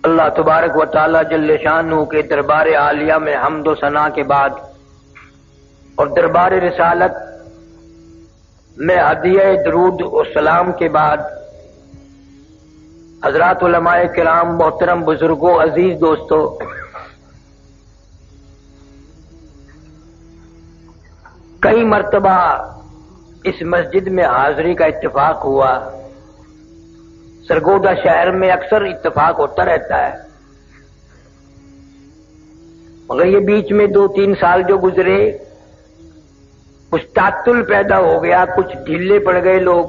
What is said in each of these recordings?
اللہ تبارک و تعالی جل شانہ کے دربار عالیہ میں حمد و ثنا کے بعد اور دربار رسالت میں ہدیہ درود و سلام کے بعد حضرات علماء کرام، محترم بزرگوں، عزیز دوستوں، کئی مرتبہ اس مسجد میں حاضری کا اتفاق ہوا۔ سرگودا شہر میں اکثر اتفاق ہوتا رہتا ہے، مگر یہ بیچ میں 2-3 سال جو گزرے کچھ تعطل پیدا ہو گیا، کچھ ڈھیلے پڑ گئے لوگ۔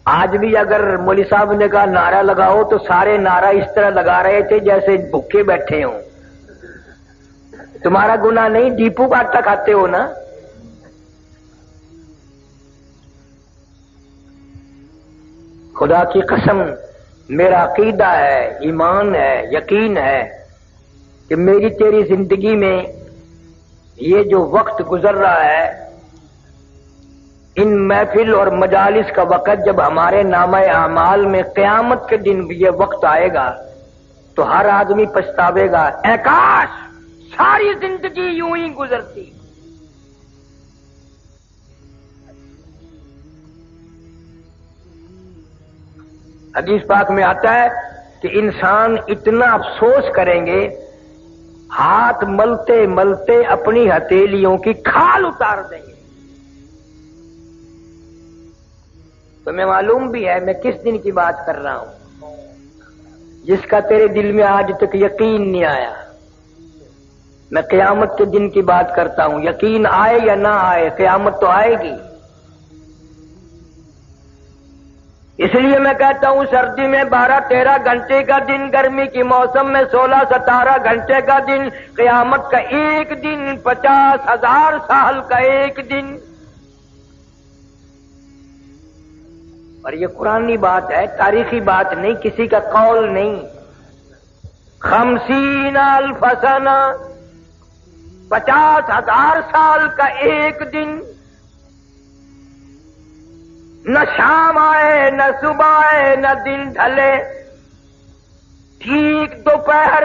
آج بھی اگر مولوی صاحب نے کہا نعرہ لگاؤ تو سارے نعرہ اس طرح لگا رہے تھے جیسے بھوکے بیٹھے ہوں۔ تمہارا گناہ نہیں، ڈیپو کا آٹا کھاتے ہو نا۔ خدا کی قسم میرا عقیدہ ہے، ایمان ہے، یقین ہے کہ میری تیری زندگی میں یہ جو وقت گزر رہا ہے، ان محفل اور مجالس کا وقت جب ہمارے نامہ اعمال میں قیامت کے دن یہ وقت آئے گا تو ہر آدمی پچھتاوے گا، اے کاش ساری زندگی یوں ہی گزرتی۔ حدیث پاک میں آتا ہے کہ انسان اتنا افسوس کریں گے، ہاتھ ملتے ملتے اپنی ہتھیلیوں کی کھال اتار دیں گے۔ تمہیں معلوم بھی ہے میں کس دن کی بات کر رہا ہوں، جس کا تیرے دل میں آج تک یقین نہیں آیا۔ میں قیامت کے دن کی بات کرتا ہوں، یقین آئے یا نہ آئے قیامت تو آئے گی۔ اس لیے میں کہتا ہوں سردی میں 12-13 گھنٹے کا دن، گرمی کی موسم میں 16-17 گھنٹے کا دن، قیامت کا ایک دن 50,000 سال کا ایک دن۔ اور یہ قرآنی بات ہے، تاریخی بات نہیں، کسی کا قول نہیں۔ 50,000 سنہ، 50,000 سال کا ایک دن۔ نہ شام آئے نہ صبح آئے نہ دن ڈھلے، ٹھیک دوپہر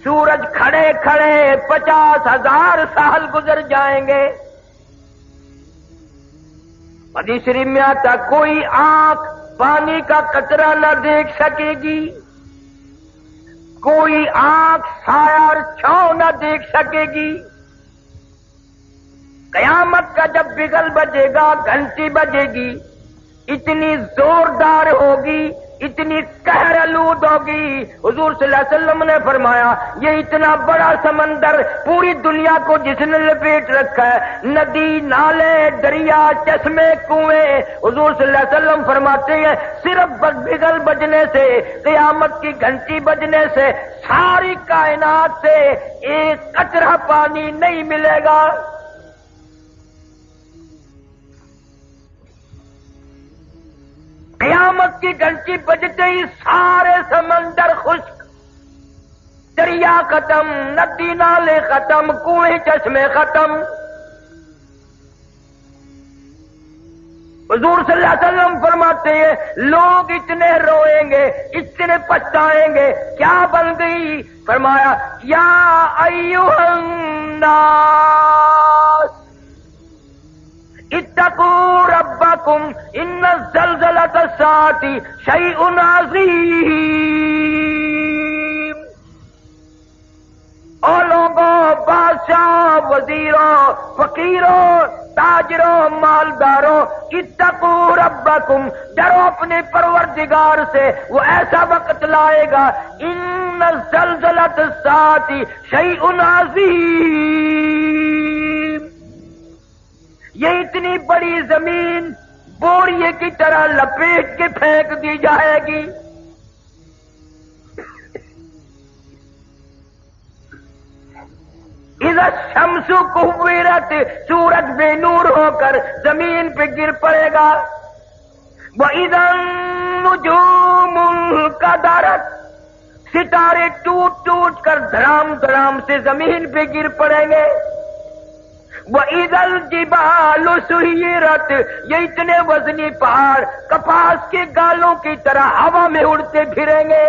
سورج کھڑے کھڑے 50,000 سال گزر جائیں گے۔ حدیث شریف میں آتا کوئی آنکھ پانی کا قطرہ نہ دیکھ سکے گی، کوئی آنکھ سایہ اور چھاؤں نہ دیکھ سکے گی۔ قیامت کا جب بگل بجے گا، گھنٹی بجے گی، اتنی زوردار ہوگی، اتنی قہر آلود ہوگی۔ حضور صلی اللہ علیہ وسلم نے فرمایا یہ اتنا بڑا سمندر پوری دنیا کو جس نے لپیٹ رکھا ہے، ندی، نالے، دریا، چشمے، کنویں، حضور صلی اللہ علیہ وسلم فرماتے ہیں صرف بگل بجنے سے، قیامت کی گھنٹی بجنے سے ساری کائنات سے ایک قطرہ پانی نہیں ملے گا۔ قیامت کی گھنٹی بجتے ہی سارے سمندر خشک، دریا ختم، ندی نالے ختم، کنویں چشمے ختم۔ حضور صلی اللہ علیہ وسلم فرماتے ہیں لوگ اتنے روئیں گے، اتنے پچھتائیں گے، کیا بن گئی؟ فرمایا یا ایھا الناس اتقوا ربکم ان زلزلۃ الساعۃ شیء عظیم۔ او لوگوں، بادشاہ، وزیروں، فقیروں، تاجروں، مالداروں، اتقوا ربکم، ڈرو اپنے پروردگار سے، وہ ایسا وقت لائے گا ان زلزلۃ الساعۃ شیء عظیم، یہ اتنی بڑی زمین بوریے کی طرح لپیٹ کے پھینک دی جائے گی۔ اذا الشمس کورت، سورج بے نور ہو کر زمین پہ گر پڑے گا۔ وَإِذَا النُّجُومُ انْكَدَرَتْ، ستارے ٹوٹ ٹوٹ کر دھڑام دھڑام سے زمین پہ گر پڑیں گے۔ وَإِذَا الْجِبَالُ سُيِّرَتْ، یہ اتنے وزنی پہاڑ کپاس کے گالوں کی طرح ہوا میں اڑتے پھریں گے.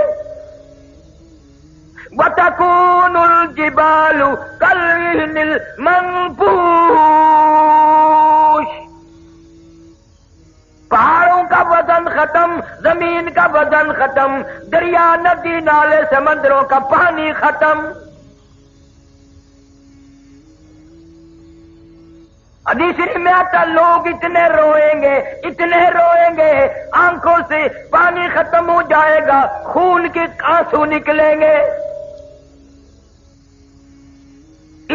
وَتَكُونُ الْجِبَالُ كَالْعِهْنِ الْمَنفُوشِ، پہاڑوں کا وزن ختم، زمین کا وزن ختم، دریا ندی نالے سمندروں کا پانی ختم. حدیث شریف میں آتا لوگ اتنے روئیں گے آنکھوں سے پانی ختم ہو جائے گا، خون کے آنسو نکلیں گے.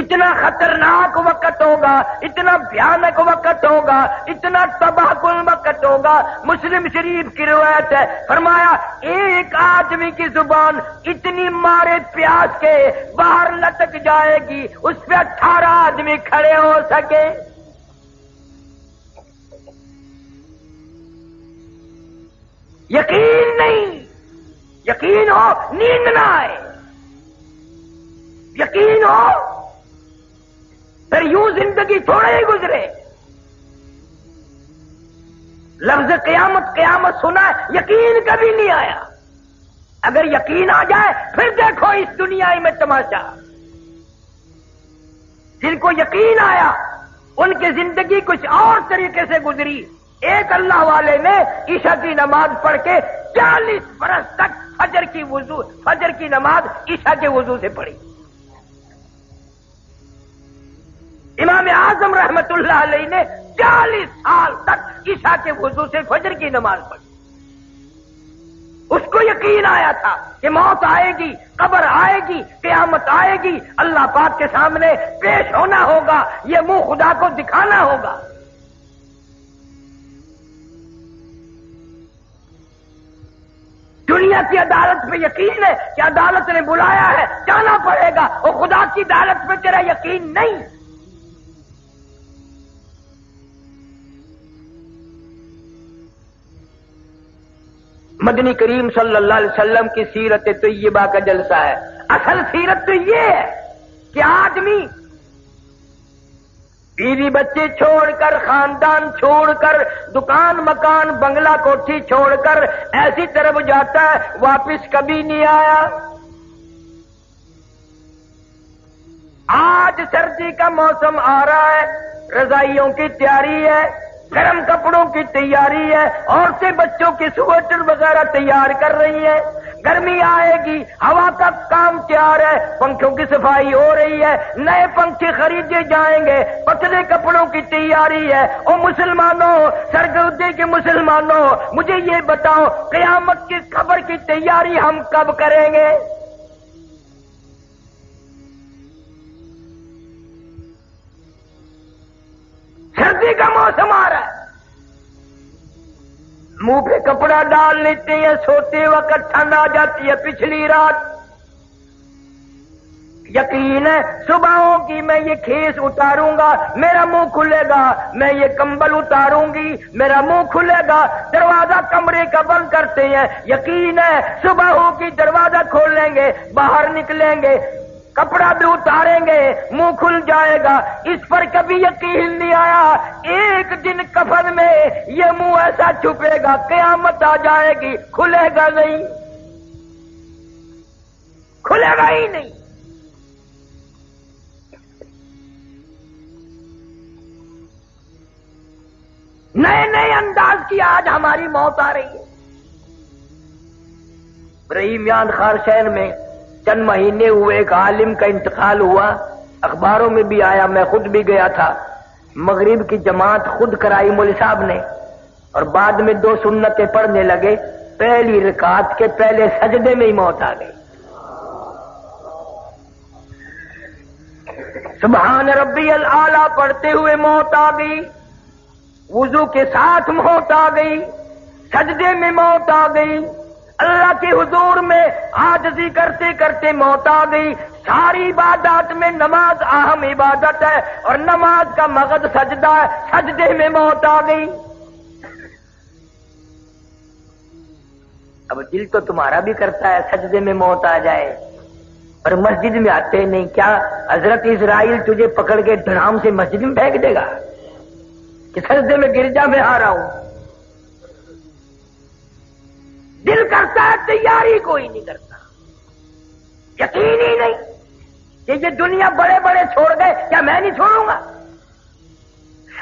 اتنا خطرناک وقت ہوگا، اتنا بھیانک وقت ہوگا، اتنا تباہ کن وقت ہوگا. مسلم شریف کی روایت ہے، فرمایا ایک آدمی کی زبان اتنی مارے پیاس کے باہر لٹک جائے گی اس پہ 18 آدمی کھڑے ہو سکے. یقین نہیں، یقین ہو نیند نہ آئے، یقین ہو پھر یوں زندگی تھوڑے ہی گزرے. لفظ قیامت قیامت سنا ہے، یقین کبھی نہیں آیا. اگر یقین آ جائے پھر دیکھو اس دنیا میں تماشا. جن کو یقین آیا ان کی زندگی کچھ اور طریقے سے گزری. ایک اللہ والے نے عشاء کی نماز پڑھ کے 40 برس تک فجر کی نماز عشاء کے وضو سے پڑھی. امام اعظم رحمت اللہ علیہ نے 40 سال تک عشاء کے وضو سے فجر کی نماز پڑھی. اس کو یقین آیا تھا کہ موت آئے گی، قبر آئے گی، قیامت آئے گی، اللہ پاک کے سامنے پیش ہونا ہوگا، یہ منہ خدا کو دکھانا ہوگا. دنیا کی عدالت پہ یقین ہے کہ عدالت نے بلایا ہے جانا پڑے گا، اور خدا کی عدالت پہ تیرا یقین نہیں. مدنی کریم صلی اللہ علیہ وسلم کی سیرت طیبہ کا جلسہ ہے. اصل سیرت تو یہ ہے کہ آدمی بیوی بچے چھوڑ کر، خاندان چھوڑ کر، دکان مکان بنگلہ کوٹھی چھوڑ کر ایسی طرف جاتا ہے واپس کبھی نہیں آیا. آج سردی کا موسم آ رہا ہے، رضائیوں کی تیاری ہے، گرم کپڑوں کی تیاری ہے، عورتیں بچوں کے سویٹر وغیرہ تیار کر رہی ہیں. گرمی آئے گی، ہوا کا کام تیار ہے، پنکھوں کی صفائی ہو رہی ہے، نئے پنکھے خریدے جائیں گے، پتلے کپڑوں کی تیاری ہے. او مسلمانوں، سرگردے کے مسلمانوں، مجھے یہ بتاؤ قیامت کی خبر کی تیاری ہم کب کریں گے؟ سردی کا موسم آ رہا ہے، منہ پہ کپڑا ڈال لیتے ہیں، سوتے وقت ٹھنڈ آ جاتی ہے پچھلی رات. یقین ہے صبح ہوگی میں یہ کھیس اتاروں گا میرا منہ کھلے گا، میں یہ کمبل اتاروں گی میرا منہ کھلے گا. دروازہ کمرے کا بند کرتے ہیں، یقین ہے صبح ہوگی دروازہ کھول لیں گے، باہر نکلیں گے، کپڑا بھی اتاریں گے، منہ کھل جائے گا. اس پر کبھی یقین نہیں آیا ایک دن کفن میں یہ منہ ایسا چھپے گا قیامت آ جائے گی کھلے گا نہیں، کھلے گا ہی نہیں. نئے نئے انداز کی آج ہماری موت آ رہی ہے. رحیم یان خار شہر میں چند مہینے ہوئے ایک عالم کا انتقال ہوا، اخباروں میں بھی آیا، میں خود بھی گیا تھا. مغرب کی جماعت خود کرائی مولوی صاحب نے، اور بعد میں 2 سنتیں پڑھنے لگے. پہلی رکعت کے پہلے سجدے میں ہی موت آ گئی. سبحان ربی الاعلیٰ پڑھتے ہوئے موت آ گئی، وضو کے ساتھ موت آ گئی، سجدے میں موت آ گئی، اللہ کے حضور میں عاجزی کرتے کرتے موت آ گئی. ساری عبادات میں نماز اہم عبادت ہے، اور نماز کا مقصد سجدہ ہے، سجدے میں موت آ گئی. اب دل تو تمہارا بھی کرتا ہے سجدے میں موت آ جائے، اور مسجد میں آتے نہیں. کیا حضرت اسرائیل تجھے پکڑ کے دھڑام سے مسجد میں پھینک دے گا کہ سجدے میں گرجا میں آ رہا ہوں؟ دل کرتا ہے, تیاری کوئی نہیں کرتا. یقین ہی نہیں کہ یہ دنیا بڑے بڑے چھوڑ گئے, کیا میں نہیں چھوڑوں گا؟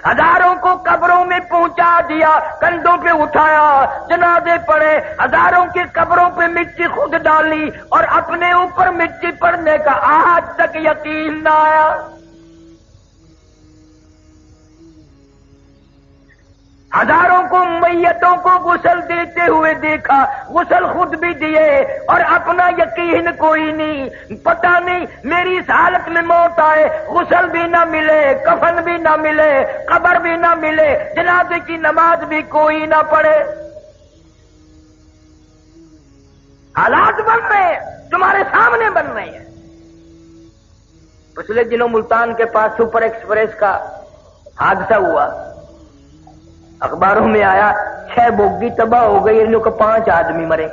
ہزاروں کو قبروں میں پہنچا دیا, کندھوں پہ اٹھایا, جنازے پڑے, ہزاروں کی قبروں پہ مٹی خود ڈالی اور اپنے اوپر مٹی پڑنے کا آج تک یقین نہ آیا. ہزاروں کو میتوں کو غسل دیتے ہوئے دیکھا, غسل خود بھی دیے اور اپنا یقین کوئی نہیں. پتہ نہیں میری اس حالت میں موت آئے, غسل بھی نہ ملے, کفن بھی نہ ملے, قبر بھی نہ ملے, جنازے کی نماز بھی کوئی نہ پڑھے. حالات بن رہے ہیں, تمہارے سامنے بن رہے ہیں. پچھلے دنوں ملتان کے پاس سپر ایکسپریس کا حادثہ ہوا, اخباروں میں آیا 6 بوگی تباہ ہو گئی, ان کو 5 آدمی مرے.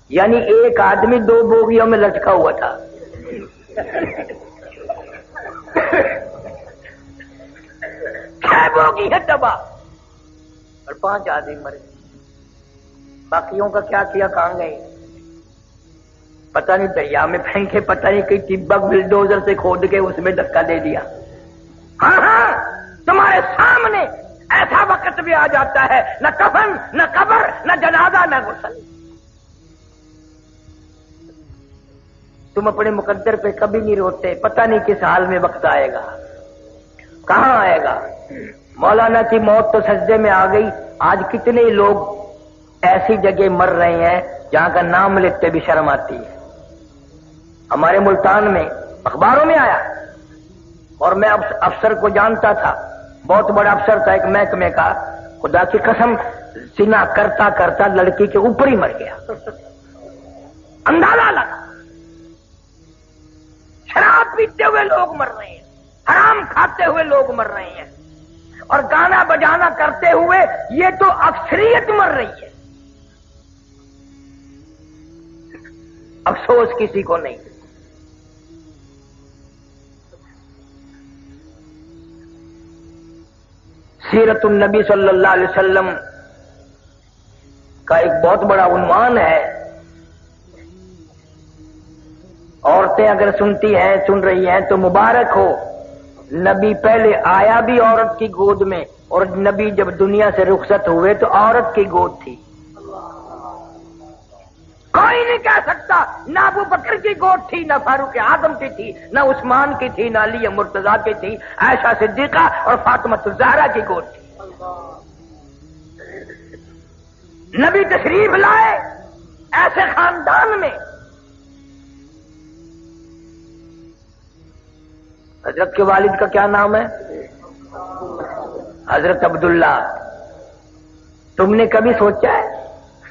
یعنی ایک آدمی 2 بوگیوں میں لٹکا ہوا تھا. 6 بوگی ہے تباہ اور 5 آدمی مرے. باقیوں کا کیا کیا, کہاں گئے پتہ نہیں, دریا میں پھینکے, پتہ نہیں کہ ٹبک بلڈوزر سے کھود کے اس میں دھکا دے دیا. ہاں ہاں, تمہارے سامنے ایسا وقت بھی آ جاتا ہے, نہ کفن, نہ قبر, نہ جنازہ, نہ غسل. تم اپنے مقدر پہ کبھی نہیں روتے, پتہ نہیں کس حال میں وقت آئے گا, کہاں آئے گا. مولانا کی موت تو سجدے میں آ گئی. آج کتنے لوگ ایسی جگہ مر رہے ہیں جہاں کا نام لیتے بھی شرم آتی ہے. ہمارے ملتان میں اخباروں میں آیا, اور میں افسر کو جانتا تھا, بہت بڑا افسر تھا ایک محکمے کا. خدا کی قسم, زنا کرتا کرتا لڑکی کے اوپر ہی مر گیا. اندازہ لگا. شراب پیتے ہوئے لوگ مر رہے ہیں, حرام کھاتے ہوئے لوگ مر رہے ہیں, اور گانا بجانا کرتے ہوئے یہ تو اکثریت مر رہی ہے. افسوس کسی کو نہیں. سیرت النبی صلی اللہ علیہ وسلم کا ایک بہت بڑا عنوان ہے. عورتیں اگر سنتی ہیں, سن رہی ہیں تو مبارک ہو. نبی پہلے آیا بھی عورت کی گود میں, اور نبی جب دنیا سے رخصت ہوئے تو عورت کی گود تھی. کوئی نہیں کہہ سکتا نہ ابو بکر کی گود تھی, نہ فاروق اعظم کی تھی, نہ عثمان کی تھی, نہ علی مرتضیٰ کی تھی. عائشہ صدیقہ اور فاطمہ الزہرا کی گود تھی. نبی تشریف لائے ایسے خاندان میں. حضرت کے والد کا کیا نام ہے؟ حضرت عبداللہ. تم نے کبھی سوچا ہے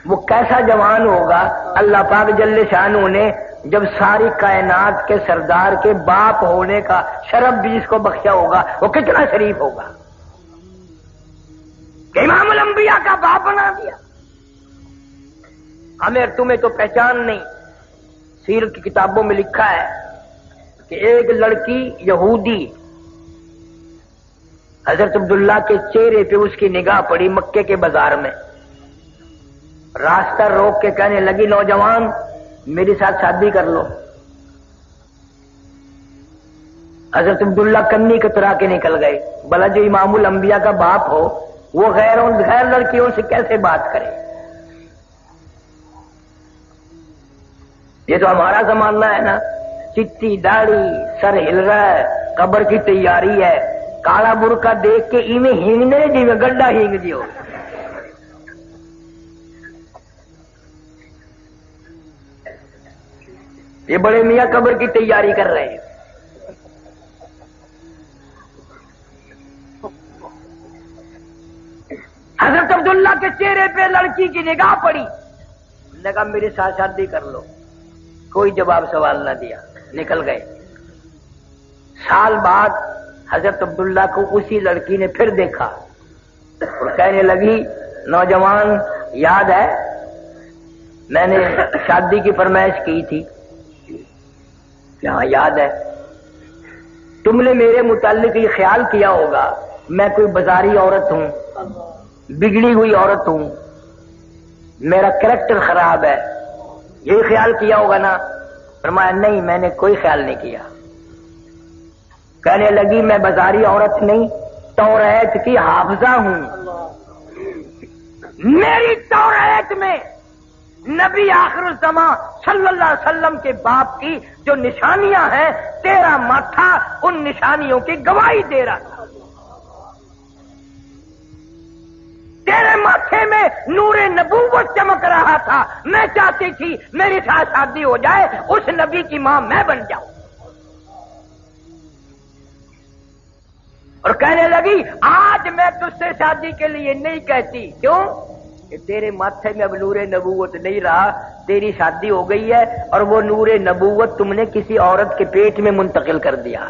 وہ کیسا جوان ہوگا اللہ پاک جل شانہ نے جب ساری کائنات کے سردار کے باپ ہونے کا شرف بھی اس کو بخشا ہوگا, وہ کتنا شریف ہوگا کہ امام الانبیاء کا باپ بنا دیا. ہمیں اور تمہیں تو پہچان نہیں. سیرت کی کتابوں میں لکھا ہے کہ ایک لڑکی یہودی حضرت عبداللہ کے چہرے پہ اس کی نگاہ پڑی مکے کے بازار میں. راستہ روک کے کہنے لگی, نوجوان میری ساتھ شادی کر لو. حضرت عبداللہ کنی کترا کے نکل گئے. بھلا جو امام الانبیاء کا باپ ہو وہ غیر لڑکیوں سے کیسے بات کرے؟ یہ تو ہمارا زمانہ ہے نا, چٹی داڑھی, سر ہل رہا ہے, قبر کی تیاری ہے, کالا برقع دیکھ کے ایویں ہینگنے جی میں گڈھا ہینگ دیو. یہ بڑے میاں قبر کی تیاری کر رہے ہیں. حضرت عبداللہ کے چہرے پہ لڑکی کی نگاہ پڑی, نے کہا میرے ساتھ شادی کر لو. کوئی جواب سوال نہ دیا, نکل گئے. سال بعد حضرت عبداللہ کو اسی لڑکی نے پھر دیکھا اور کہنے لگی, نوجوان یاد ہے میں نے شادی کی فرمائش کی تھی, یہاں یاد ہے تم نے میرے متعلق یہ خیال کیا ہوگا میں کوئی بازاری عورت ہوں، بگڑی ہوئی عورت ہوں، میرا کریکٹر خراب ہے، یہی خیال کیا ہوگا نا؟ فرمایا نہیں، میں نے کوئی خیال نہیں کیا۔ کہنے لگی میں بازاری عورت نہیں، توریت کی حافظہ ہوں، میری توریت میں نبی آخر الزمان صلی اللہ علیہ وسلم کے باپ کی جو نشانیاں ہیں، تیرا ماتھا ان نشانیوں کی گواہی دے رہا تھا۔ تیرے ماتھے میں نور نبوت چمک رہا تھا، میں چاہتی تھی میری ساتھ شادی ہو جائے، اس نبی کی ماں میں بن جاؤں۔ اور کہنے لگی آج میں تجھ سے شادی کے لیے نہیں کہتی، کیوں کہ تیرے ماتھے میں اب نور نبوت نہیں رہا، تیری شادی ہو گئی ہے اور وہ نور نبوت تم نے کسی عورت کے پیٹ میں منتقل کر دیا۔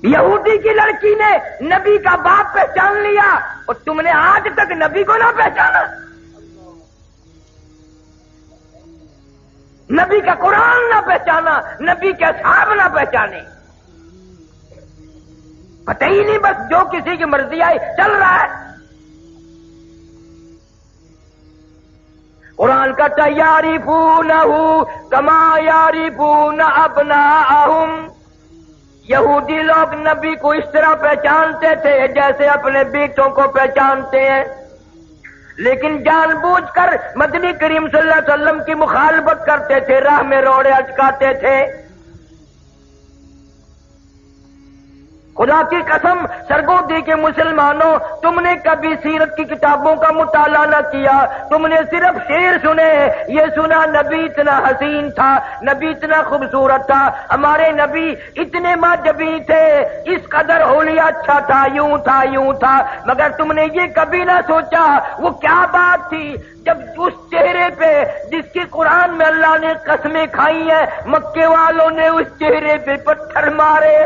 یہودی کی لڑکی نے نبی کا باپ پہچان لیا اور تم نے آج تک نبی کو نہ پہچانا، نبی کا قرآن نہ پہچانا، نبی کے اصحاب نہ پہچانے، پتہ ہی نہیں، بس جو کسی کی مرضی آئی چل رہا ہے۔ قرآن کا یعرفونہ کما یعرفون ابناءہم، یہودی لوگ نبی کو اس طرح پہچانتے تھے جیسے اپنے بیٹوں کو پہچانتے ہیں، لیکن جان بوجھ کر مدنی کریم صلی اللہ علیہ وسلم کی مخالفت کرتے تھے، راہ میں روڑے اٹکاتے تھے۔ خدا کی قسم سرگودی کے مسلمانوں، تم نے کبھی سیرت کی کتابوں کا مطالعہ نہ کیا، تم نے صرف شعر سنے، یہ سنا نبی اتنا حسین تھا، نبی اتنا خوبصورت تھا، ہمارے نبی اتنے ماجبی تھے، اس قدر حلیہ اچھا تھا، یوں تھا یوں تھا، مگر تم نے یہ کبھی نہ سوچا وہ کیا بات تھی جب اس چہرے پہ جس کی قرآن میں اللہ نے قسمیں کھائی ہیں، مکے والوں نے اس چہرے پہ پتھر مارے۔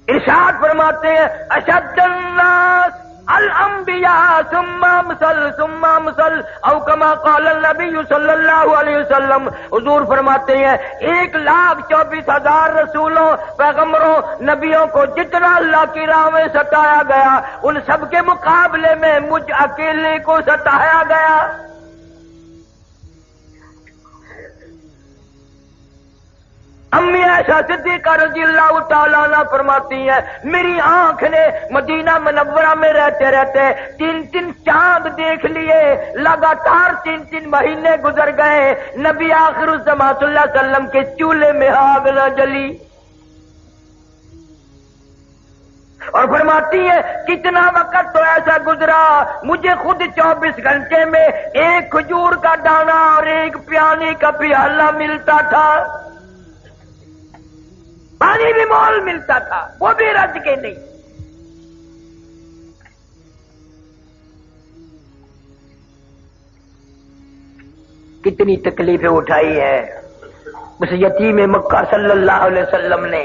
ارشاد فرماتے ہیں اشد الناس الانبیاء ثم امثل او کما قال النبی صلی اللہ علیہ وسلم، حضور فرماتے ہیں 1,24,000 رسولوں، پیغمبروں، نبیوں کو جتنا اللہ کی راہ میں ستایا گیا، ان سب کے مقابلے میں مجھ اکیلے کو ستایا گیا۔ امی عائشہ صدیقہ رضی اللہ تعالیٰ عنہ فرماتی ہیں میری آنکھ نے مدینہ منورہ میں رہتے رہتے 3 چاند دیکھ لیے، لگاتار 3 مہینے گزر گئے، نبی آخر الزمان صلی اللہ علیہ وسلم کے چولہے میں آگ نہ جلی۔ اور فرماتی ہے کتنا وقت تو ایسا گزرا، مجھے خود 24 گھنٹے میں ایک کھجور کا دانہ اور ایک پیانے کا پیالہ ملتا تھا، پانی بھی مول ملتا تھا، وہ بھی رج کے نہیں۔ کتنی تکلیفیں اٹھائی ہے اس یتیم مکہ صلی اللہ علیہ وسلم نے،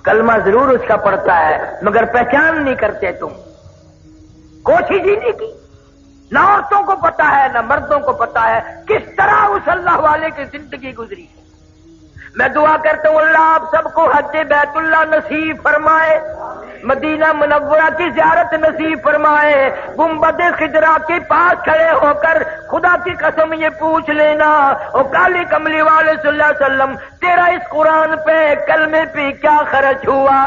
کلمہ ضرور اس کا پڑھتا ہے مگر پہچان نہیں کرتے تم، کوشش ہی نہیں کی، نہ عورتوں کو پتا ہے نہ مردوں کو پتا ہے کس طرح اس اللہ والے کی زندگی گزری۔ میں دعا کرتا ہوں اللہ آپ سب کو حج بیت اللہ نصیب فرمائے، مدینہ منورہ کی زیارت نصیب فرمائے، گنبد خضرا کے پاس کھڑے ہو کر خدا کی قسم یہ پوچھ لینا او کالی کملی والے صلی اللہ علیہ وسلم تیرا اس قرآن پہ کلمے پہ کیا خرچ ہوا؟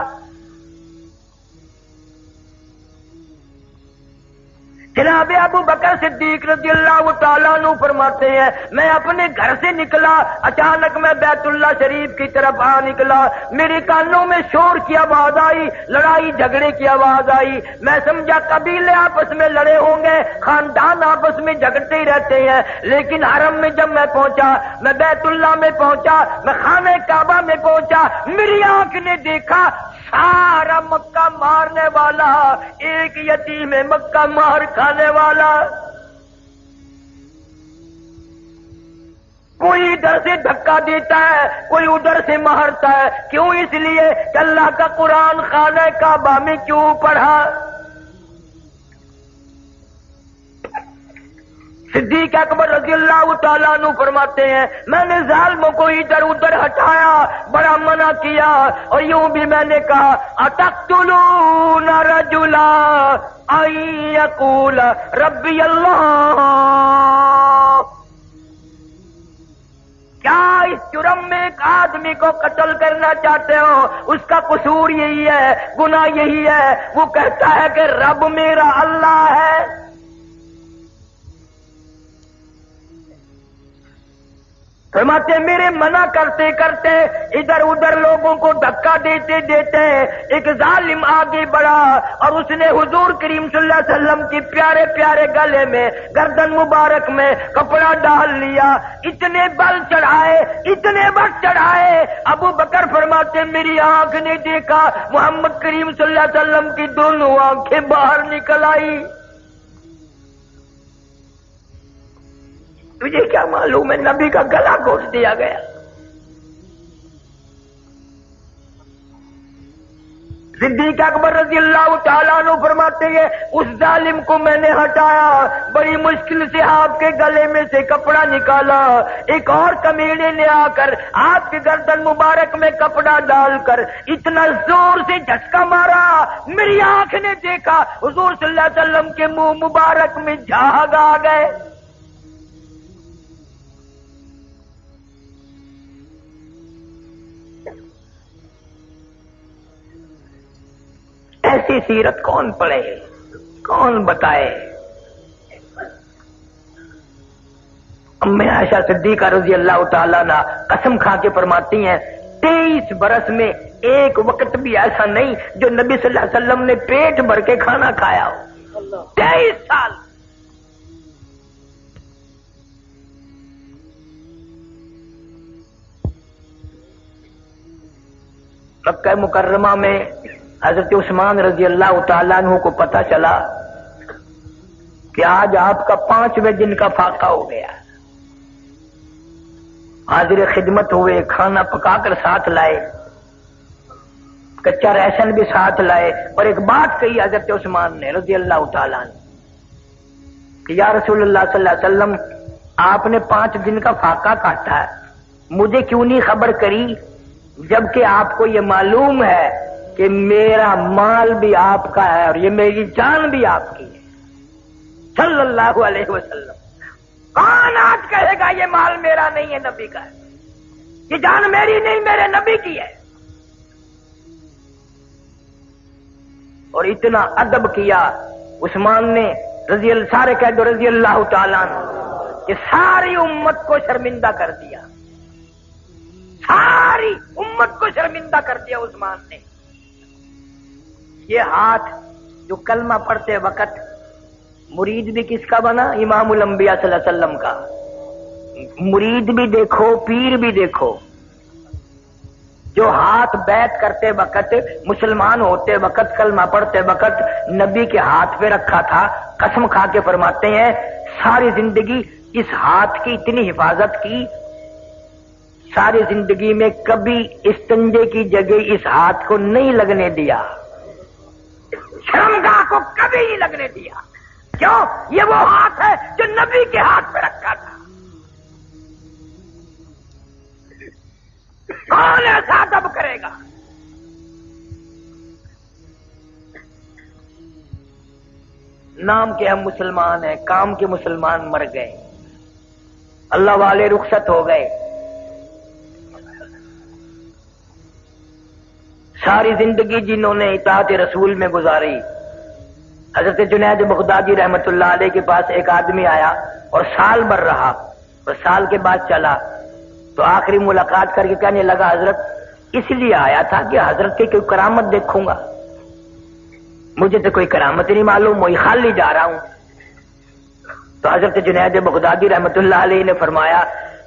جناب ابو بکر صدیق رضی اللہ تعالیٰ عنہ فرماتے ہیں میں اپنے گھر سے نکلا، اچانک میں بیت اللہ شریف کی طرف نکلا، میرے کانوں میں شور کی آواز آئی، لڑائی جھگڑے کی آواز آئی، میں سمجھا قبیلے آپس میں لڑے ہوں گے، خاندان آپس میں جھگڑتے ہی رہتے ہیں، لیکن حرم میں جب میں پہنچا، میں بیت اللہ میں پہنچا، میں خانہ کعبہ میں پہنچا، میری آنکھ نے دیکھا سارا مکہ مارنے والا ایک یتیم مکہ مار کھانے والا، کوئی ادھر سے دھکا دیتا ہے کوئی ادھر سے مارتا ہے، کیوں؟ اس لیے کہ اللہ کا قرآن خانہ کعبہ میں کیوں پڑھا؟ صدیق اکبر رضی اللہ تعالیٰ عنہ فرماتے ہیں میں نے ظالموں کو ادھر ادھر ہٹایا، بڑا منع کیا، اور یوں بھی میں نے کہا اتقتلون رجلا ان یقول ربی اللہ، کیا اس جرم میں ایک آدمی کو قتل کرنا چاہتے ہو؟ اس کا قصور یہی ہے، گناہ یہی ہے، وہ کہتا ہے کہ رب میرا اللہ ہے۔ فرماتے میرے منع کرتے کرتے ادھر ادھر لوگوں کو دھکا دیتے دیتے ایک ظالم آگے بڑھا اور اس نے حضور کریم صلی اللہ علیہ وسلم کی پیارے پیارے گلے میں گردن مبارک میں کپڑا ڈال لیا، اتنے بل چڑھائے، اتنے بل چڑھائے، ابو بکر فرماتے میری آنکھ نے دیکھا محمد کریم صلی اللہ علیہ وسلم کی دونوں آنکھیں باہر نکل آئی۔ تجھے کیا معلوم ہے نبی کا گلا گھونٹ دیا گیا۔ صدیق اکبر رضی اللہ تعالیٰ عنہ فرماتے ہیں اس ظالم کو میں نے ہٹایا، بڑی مشکل سے آپ کے گلے میں سے کپڑا نکالا، ایک اور کمینے نے آ کر آپ کے گردن مبارک میں کپڑا ڈال کر اتنا زور سے جھٹکا مارا، میری آنکھ نے دیکھا حضور صلی اللہ علیہ وسلم کے منہ مبارک میں جھاگ آ گئے۔ ایسی سیرت کون پڑھے، کون بتائے؟ امی عائشہ صدیقہ رضی اللہ تعالیٰ عنہ قسم کھا کے فرماتی ہیں 23 برس میں ایک وقت بھی ایسا نہیں جو نبی صلی اللہ علیہ وسلم نے پیٹ بھر کے کھانا کھایا ہو۔ 23 سال مکہ مکرمہ میں حضرت عثمان رضی اللہ تعالیٰ عنہ کو پتہ چلا کہ آج آپ کا 5ویں دن کا فاقہ ہو گیا۔ حاضر خدمت ہوئے، کھانا پکا کر ساتھ لائے، کچا ریشن بھی ساتھ لائے، اور ایک بات کہی حضرت عثمان نے رضی اللہ تعالیٰ عنہ کہ یا رسول اللہ صلی اللہ علیہ وسلم آپ نے 5 دن کا فاقہ کاٹا ہے، مجھے کیوں نہیں خبر کری جبکہ آپ کو یہ معلوم ہے کہ میرا مال بھی آپ کا ہے اور یہ میری جان بھی آپ کی ہے صلی اللہ علیہ وسلم۔ کون آج کہے گا یہ مال میرا نہیں ہے، نبی کا ہے، یہ جان میری نہیں میرے نبی کی ہے؟ اور اتنا ادب کیا عثمان نے رضی اللہ، سارے کہہ دو رضی اللہ تعالیٰ عنہ، کہ ساری امت کو شرمندہ کر دیا، ساری امت کو شرمندہ کر دیا عثمان نے۔ یہ ہاتھ جو کلمہ پڑھتے وقت مرید بھی کس کا بنا؟ امام الانبیاء صلی اللہ علیہ وسلم کا۔ مرید بھی دیکھو، پیر بھی دیکھو، جو ہاتھ بیعت کرتے وقت، مسلمان ہوتے وقت، کلمہ پڑھتے وقت نبی کے ہاتھ پہ رکھا تھا، قسم کھا کے فرماتے ہیں ساری زندگی اس ہاتھ کی اتنی حفاظت کی، ساری زندگی میں کبھی استنجے کی جگہ اس ہاتھ کو نہیں لگنے دیا، شرمگاہ کو کبھی نہیں لگنے دیا۔ کیوں؟ یہ وہ ہاتھ ہے جو نبی کے ہاتھ پہ رکھا تھا۔ کون ایسا ادب کرے گا؟ نام کے ہم مسلمان ہیں، کام کے مسلمان مر گئے، اللہ والے رخصت ہو گئے، ساری زندگی جنہوں نے اطاعت رسول میں گزاری۔ حضرت جنید بغدادی رحمت اللہ علیہ کے پاس ایک آدمی آیا اور سال بھر رہا، اور سال کے بعد چلا تو آخری ملاقات کر کے کہنے لگا حضرت اس لیے آیا تھا کہ حضرت کی کوئی کرامت دیکھوں گا، مجھے تو کوئی کرامت نہیں معلوم، وہی خالی جا رہا ہوں۔ تو حضرت جنید بغدادی رحمت اللہ علیہ نے فرمایا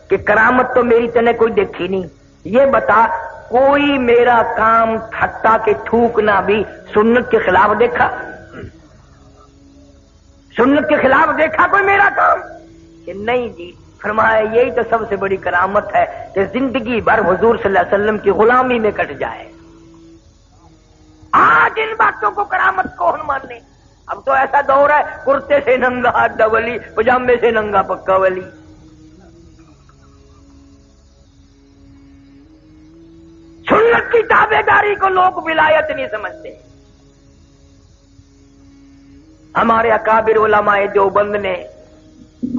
کہ کرامت تو میری تنے کوئی دیکھی نہیں، یہ بتا کوئی میرا کام حتیٰ کہ تھوکنا بھی سنت کے خلاف دیکھا؟ سنت کے خلاف دیکھا کوئی میرا کام؟ کہ نہیں جی۔ فرمایا یہی تو سب سے بڑی کرامت ہے کہ زندگی بھر حضور صلی اللہ علیہ وسلم کی غلامی میں کٹ جائے۔ آج ان باتوں کو کرامت کون مانے؟ اب تو ایسا دور ہے کرتے سے ننگا آدھا ولی، پجامے سے ننگا پکا ولی۔ سنت کی تابع داری کو لوگ ولایت نہیں سمجھتے۔ ہمارے اکابر علماء دیوبند نے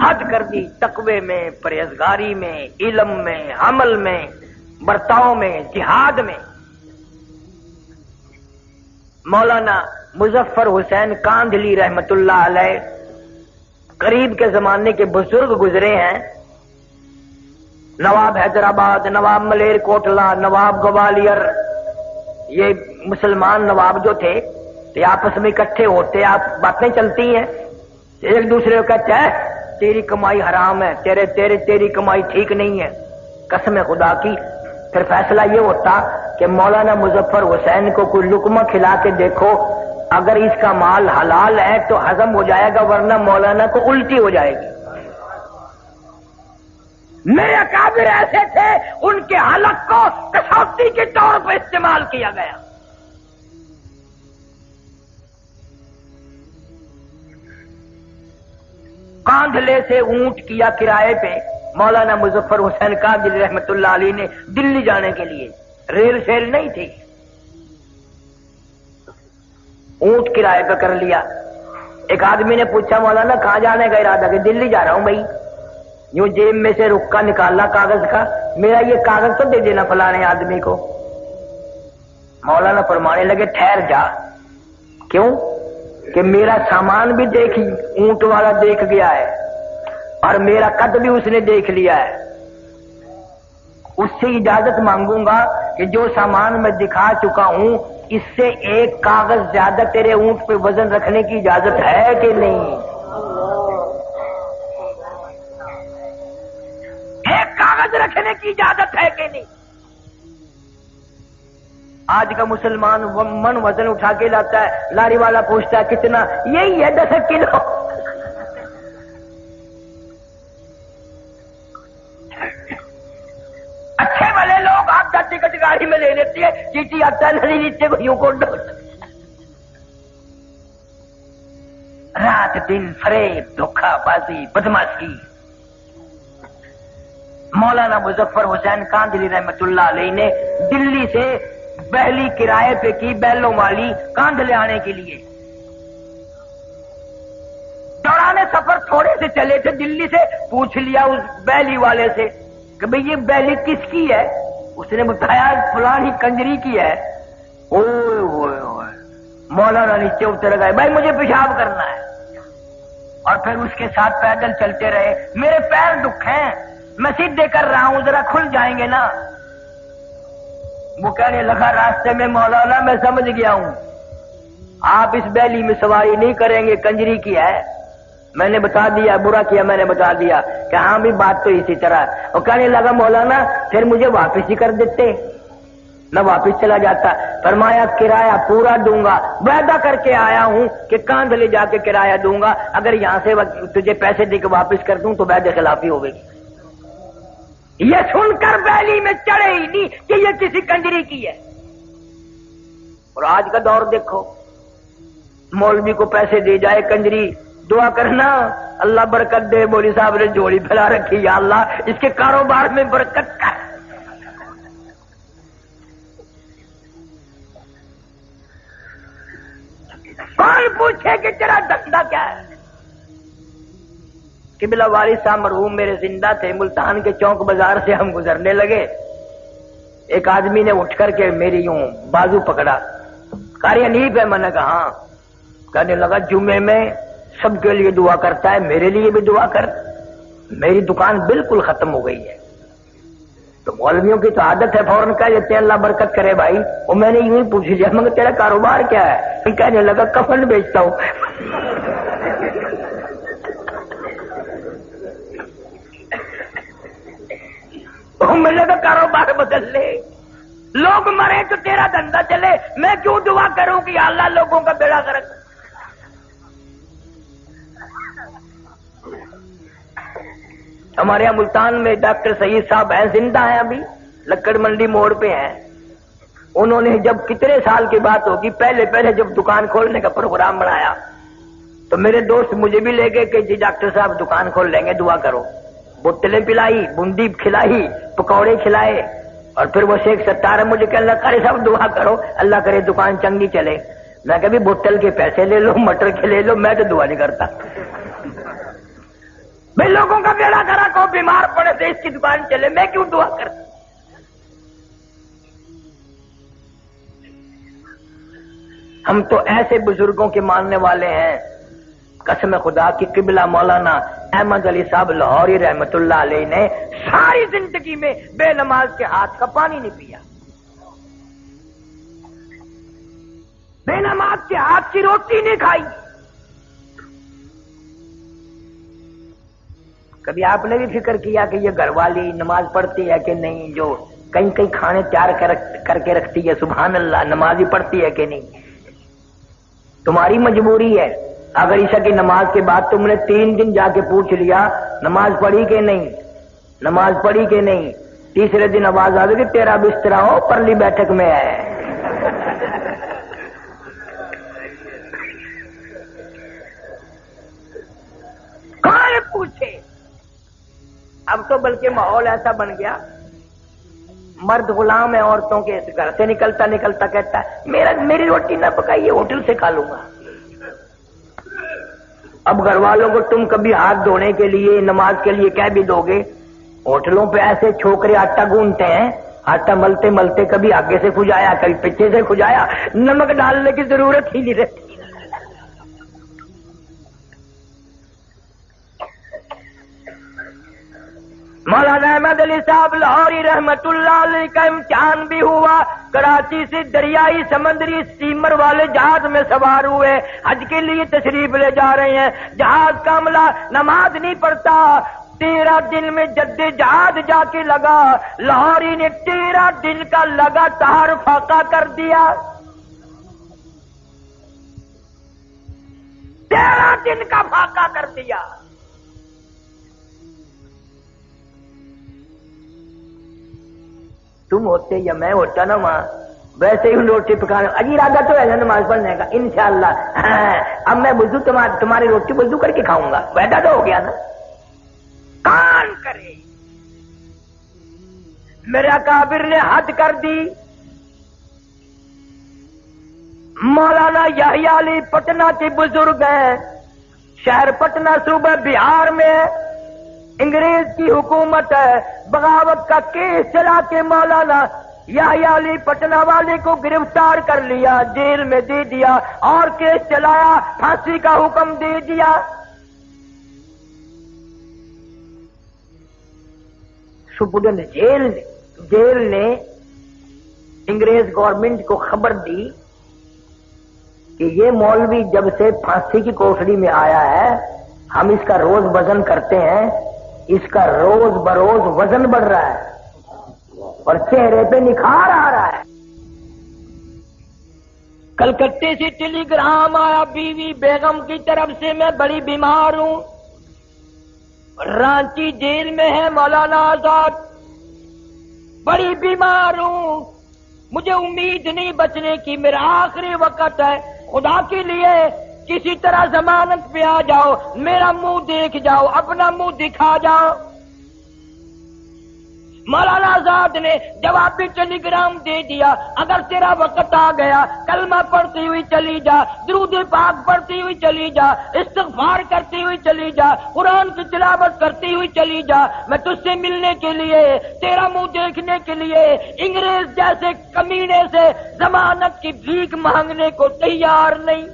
حد کر دی تقوی میں، پرہیزگاری میں، علم میں، عمل میں، برتاؤ میں، جہاد میں۔ مولانا مظفر حسین کاندھلی رحمت اللہ علیہ قریب کے زمانے کے بزرگ گزرے ہیں۔ نواب حیدرآباد، نواب ملیر کوٹلا، نواب گوالیر، یہ مسلمان نواب جو تھے تو آپس میں اکٹھے ہوتے، آپ باتیں چلتی ہیں، ایک دوسرے کو کہتے ہیں تیری کمائی حرام ہے، تیری کمائی ٹھیک نہیں ہے، قسم خدا کی۔ پھر فیصلہ یہ ہوتا کہ مولانا مظفر حسین کو کوئی لقمہ کھلا کے دیکھو، اگر اس کا مال حلال ہے تو ہضم ہو جائے گا، ورنہ مولانا کو الٹی ہو جائے گی۔ میرے اکابر ایسے تھے، ان کے حلق کو کسوٹی کے طور پر استعمال کیا گیا۔ کاندھلے سے اونٹ کیا کرائے پہ مولانا مظفر حسین کاندھلی رحمت اللہ علیہ نے دلی جانے کے لیے، ریل سیل نہیں تھی، اونٹ کرائے پہ کر لیا۔ ایک آدمی نے پوچھا مولانا کہاں جانے کا ارادہ؟ کہ دلی جا رہا ہوں بھائی۔ یوں جیب میں سے رکا نکالا کاغذ کا، میرا یہ کاغذ تو دے دینا فلانے آدمی کو۔ مولانا فرمانے لگے ٹھہر جا، کیوں؟ کہ میرا سامان بھی دیکھ اونٹ والا دیکھ گیا ہے اور میرا قد بھی اس نے دیکھ لیا ہے، اس سے اجازت مانگوں گا کہ جو سامان میں دکھا چکا ہوں اس سے ایک کاغذ زیادہ تیرے اونٹ پہ وزن رکھنے کی اجازت ہے کہ نہیں؟ ایک کاغذ رکھنے کی اجازت ہے کہ نہیں؟ آج کا مسلمان من وزن اٹھا کے لاتا ہے، لاری والا پوچھتا ہے کتنا؟ یہی ہے 10 کلو۔ اچھے والے لوگ آپ کا ٹکٹ گاڑی میں لے لیتے ہیں، چیٹی آتا ہے نلی نیچے کو یوں کو ڈال، رات دن فریب، دھوکہ بازی، بدماشی۔ مولانا مظفر حسین کاندھلی رحمت اللہ علیہ نے دلی سے بہلی کرائے پہ کی، بیلوں والی کاندھلے آنے کے لیے۔ دوران سفر تھوڑے سے چلے تھے، دلی سے پوچھ لیا اس بہلی والے سے کہ بھئی یہ بہلی کس کی ہے؟ اس نے بتایا فلانی کنجری کی ہے۔ اوئے ہوئے ہوئے، مولانا نیچے اتر گئے، بھائی مجھے پیشاب کرنا ہے، اور پھر اس کے ساتھ پیدل چلتے رہے۔ میرے پیر دکھ ہیں، میں سیدھے کر رہا ہوں، ذرا کھل جائیں گے نا؟ وہ کہنے لگا راستے میں مولانا میں سمجھ گیا ہوں، آپ اس بیلی میں سواری نہیں کریں گے، کنجری کی ہے۔ میں نے بتا دیا، برا کیا میں نے بتا دیا کہ ہاں بھی بات تو اسی طرح۔ وہ کہنے لگا مولانا پھر مجھے واپس ہی کر دیتے، میں واپس چلا جاتا۔ فرمایا کرایہ پورا دوں گا، وعدہ کر کے آیا ہوں کہ کاندھلے جا کے کرایہ دوں گا، اگر یہاں سے تجھے پیسے دے کے واپس کر دوں تو وعدے خلافی ہوگی۔ یہ سن کر بیلی میں چڑھے ہی نہیں کہ یہ کسی کنجری کی ہے۔ اور آج کا دور دیکھو، مولوی کو پیسے دے جائے کنجری، دعا کرنا اللہ برکت دے، مولوی صاحب نے جوڑی پھیلا رکھی، یا اللہ اس کے کاروبار میں برکت کر۔ کون پوچھے کہ تیرا دھندا کیا ہے؟ قبلہ والد صاحب مرحوم میرے زندہ تھے، ملتان کے چوک بازار سے ہم گزرنے لگے، ایک آدمی نے اٹھ کر کے میری یوں بازو پکڑا، قاری حنیف ہے؟ میں نے کہا ہاں۔ کہنے لگا جمعے میں سب کے لیے دعا کرتا ہے، میرے لیے بھی دعا کر، میری دکان بالکل ختم ہو گئی ہے۔ تو مولویوں کی تو عادت ہے فوراً کہہ دیتے ہیں اللہ برکت کرے بھائی۔ اور میں نے یوں ہی پوچھ لیا مگر تیرا کاروبار کیا ہے؟ کہنے لگا کفن بیچتا ہوں۔ میں نے کہا کاروبار بدل لے، لوگ مرے تو تیرا دھندا چلے، میں کیوں دعا کروں کہ اللہ لوگوں کا بیڑا غرق۔ ہمارے یہاں ملتان میں ڈاکٹر سعید صاحب ہیں، زندہ ہیں، ابھی لکڑ منڈی موڑ پہ ہیں۔ انہوں نے جب کتنے سال کی بات ہوگی، پہلے جب دکان کھولنے کا پروگرام بنایا تو میرے دوست مجھے بھی لے گئے کہ جی ڈاکٹر صاحب دکان کھول لیں گے، دعا کرو. بوتلیں پلائی، بوندی کھلائی، پکوڑے کھلائے، اور پھر وہ شیخ ستار مجھے کہ اللہ کرے صاحب دعا کرو، اللہ کرے دکان چنگی چلے. میں کبھی بوتل کے پیسے لے لو، مٹر کے لے لو، میں تو دعا نہیں کرتا. بھائی لوگوں کا بیڑا کرا کو بیمار پڑے تو اس کی دکان چلے، میں کیوں دعا کرتا؟ ہم تو ایسے بزرگوں کے ماننے والے ہیں، قسم خدا کی قبلہ مولانا احمد علی صاحب لاہوری رحمت اللہ علیہ نے ساری زندگی میں بے نماز کے ہاتھ کا پانی نہیں پیا، بے نماز کے ہاتھ کی روٹی نہیں کھائی. کبھی آپ نے بھی فکر کیا کہ یہ گھر والی نماز پڑھتی ہے کہ نہیں، جو کئی کئی کھانے تیار کر کے رکھتی ہے، سبحان اللہ، نماز ہی پڑھتی ہے کہ نہیں؟ تمہاری مجبوری ہے. اگر عشاء کی نماز کے بعد تم نے 3 دن جا کے پوچھ لیا نماز پڑھی کہ نہیں، نماز پڑھی کہ نہیں، تیسرے دن آواز آ گئی کہ تیرا بستر ہو پرلی بیٹھک میں ہے. کون پوچھے؟ اب تو بلکہ ماحول ایسا بن گیا، مرد غلام ہے عورتوں کے، گھر سے نکلتا نکلتا کہتا ہے میری روٹی نہ پکائیے، ہوٹل سے کھا لوں گا. اب گھر والوں کو تم کبھی ہاتھ دھونے کے لیے، نماز کے لیے کہہ بھی دو گے، ہوٹلوں پہ ایسے چھوکرے آٹا گوندتے ہیں، آٹا ملتے ملتے کبھی آگے سے کھجایا کبھی پیچھے سے کھجایا، نمک ڈالنے کی ضرورت ہی نہیں رہتی. مولانا احمد علی صاحب لاہوری رحمت اللہ علیہ کا امتحان بھی ہوا. کراچی سے دریائی سمندری اسٹیمر والے جہاز میں سوار ہوئے، حج کے لیے تشریف لے جا رہے ہیں. جہاز کا عملہ نماز نہیں پڑھتا، 13 دن میں جد جہاد جا کے لگا. لاہوری نے 13 دن کا لگاتار فاقہ کر دیا، 13 دن کا فاقہ کر دیا. تم ہوتے یا میں ہوتا نا وہاں، ویسے ہی روٹی پکانا. اجی ارادہ تو ہے نا نماز پڑھنے کا انشاءاللہ. اب میں وضو تمہاری روٹی وضو کر کے کھاؤں گا، وعدہ تو ہو گیا نا. کون کرے؟ میرا کابر نے حد کر دی. مولانا یحییٰ علی پٹنہ کے بزرگ ہیں، شہر پٹنہ صوبہ بہار میں، انگریز کی حکومت ہے. بغاوت کا کیس چلا کے مولانا یحییٰ علی پٹنہ والے کو گرفتار کر لیا، جیل میں دے دیا، اور کیس چلایا، پھانسی کا حکم دے دیا. سپرڈنٹ جیل نے انگریز گورنمنٹ کو خبر دی کہ یہ مولوی جب سے پھانسی کی کوٹڑی میں آیا ہے، ہم اس کا روز وزن کرتے ہیں، اس کا روز بروز وزن بڑھ رہا ہے اور چہرے پہ نکھار آ رہا ہے. کلکتے سے ٹیلی گرام آیا بیوی بیگم کی طرف سے، میں بڑی بیمار ہوں، رانچی جیل میں ہے مولانا آزاد، بڑی بیمار ہوں، مجھے امید نہیں بچنے کی، میرا آخری وقت ہے، خدا کے لیے کسی طرح ضمانت پہ آ جاؤ، میرا منہ دیکھ جاؤ، اپنا منہ دکھا جاؤ. مولانا آزاد نے جوابی ٹیلی گرام دے دیا، اگر تیرا وقت آ گیا کلمہ پڑھتی ہوئی چلی جا، درود پاک پڑھتی ہوئی چلی جا، استغفار کرتی ہوئی چلی جا، قرآن کی تلاوت کرتی ہوئی چلی جا، میں تجھ سے ملنے کے لیے، تیرا منہ دیکھنے کے لیے، انگریز جیسے کمینے سے ضمانت کی بھیک مانگنے کو تیار نہیں.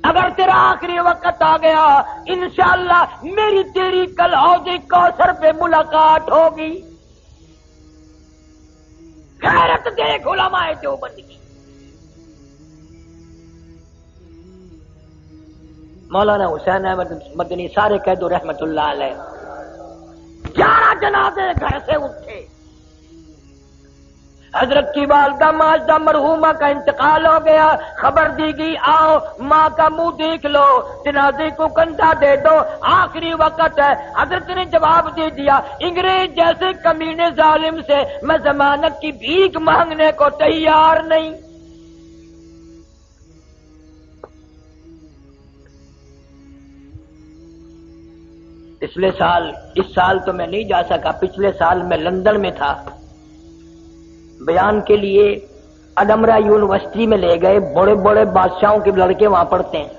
اگر تیرا آخری وقت آ گیا انشاءاللہ میری تیری کل حوض کوثر پہ ملاقات ہوگی. غیرت دیکھ علماء دیوبند کی. مولانا حسین احمد مدنی سارے کہہ دو رحمت اللہ علیہ. 11 جنازے گھر سے اٹھے. حضرت کی والدہ ماجدہ مرحومہ کا انتقال ہو گیا، خبر دی گئی آؤ ماں کا منہ دیکھ لو، جنازے کو کندھا دے دو، آخری وقت ہے. حضرت نے جواب دے دیا انگریز جیسے کمینے ظالم سے میں ضمانت کی بھیک مانگنے کو تیار نہیں. پچھلے سال، اس سال تو میں نہیں جا سکا، پچھلے سال میں لندن میں تھا بیان کے لیے، اڈمرا یونیورسٹی میں لے گئے، بڑے بڑے بادشاہوں کے لڑکے وہاں پڑھتے ہیں،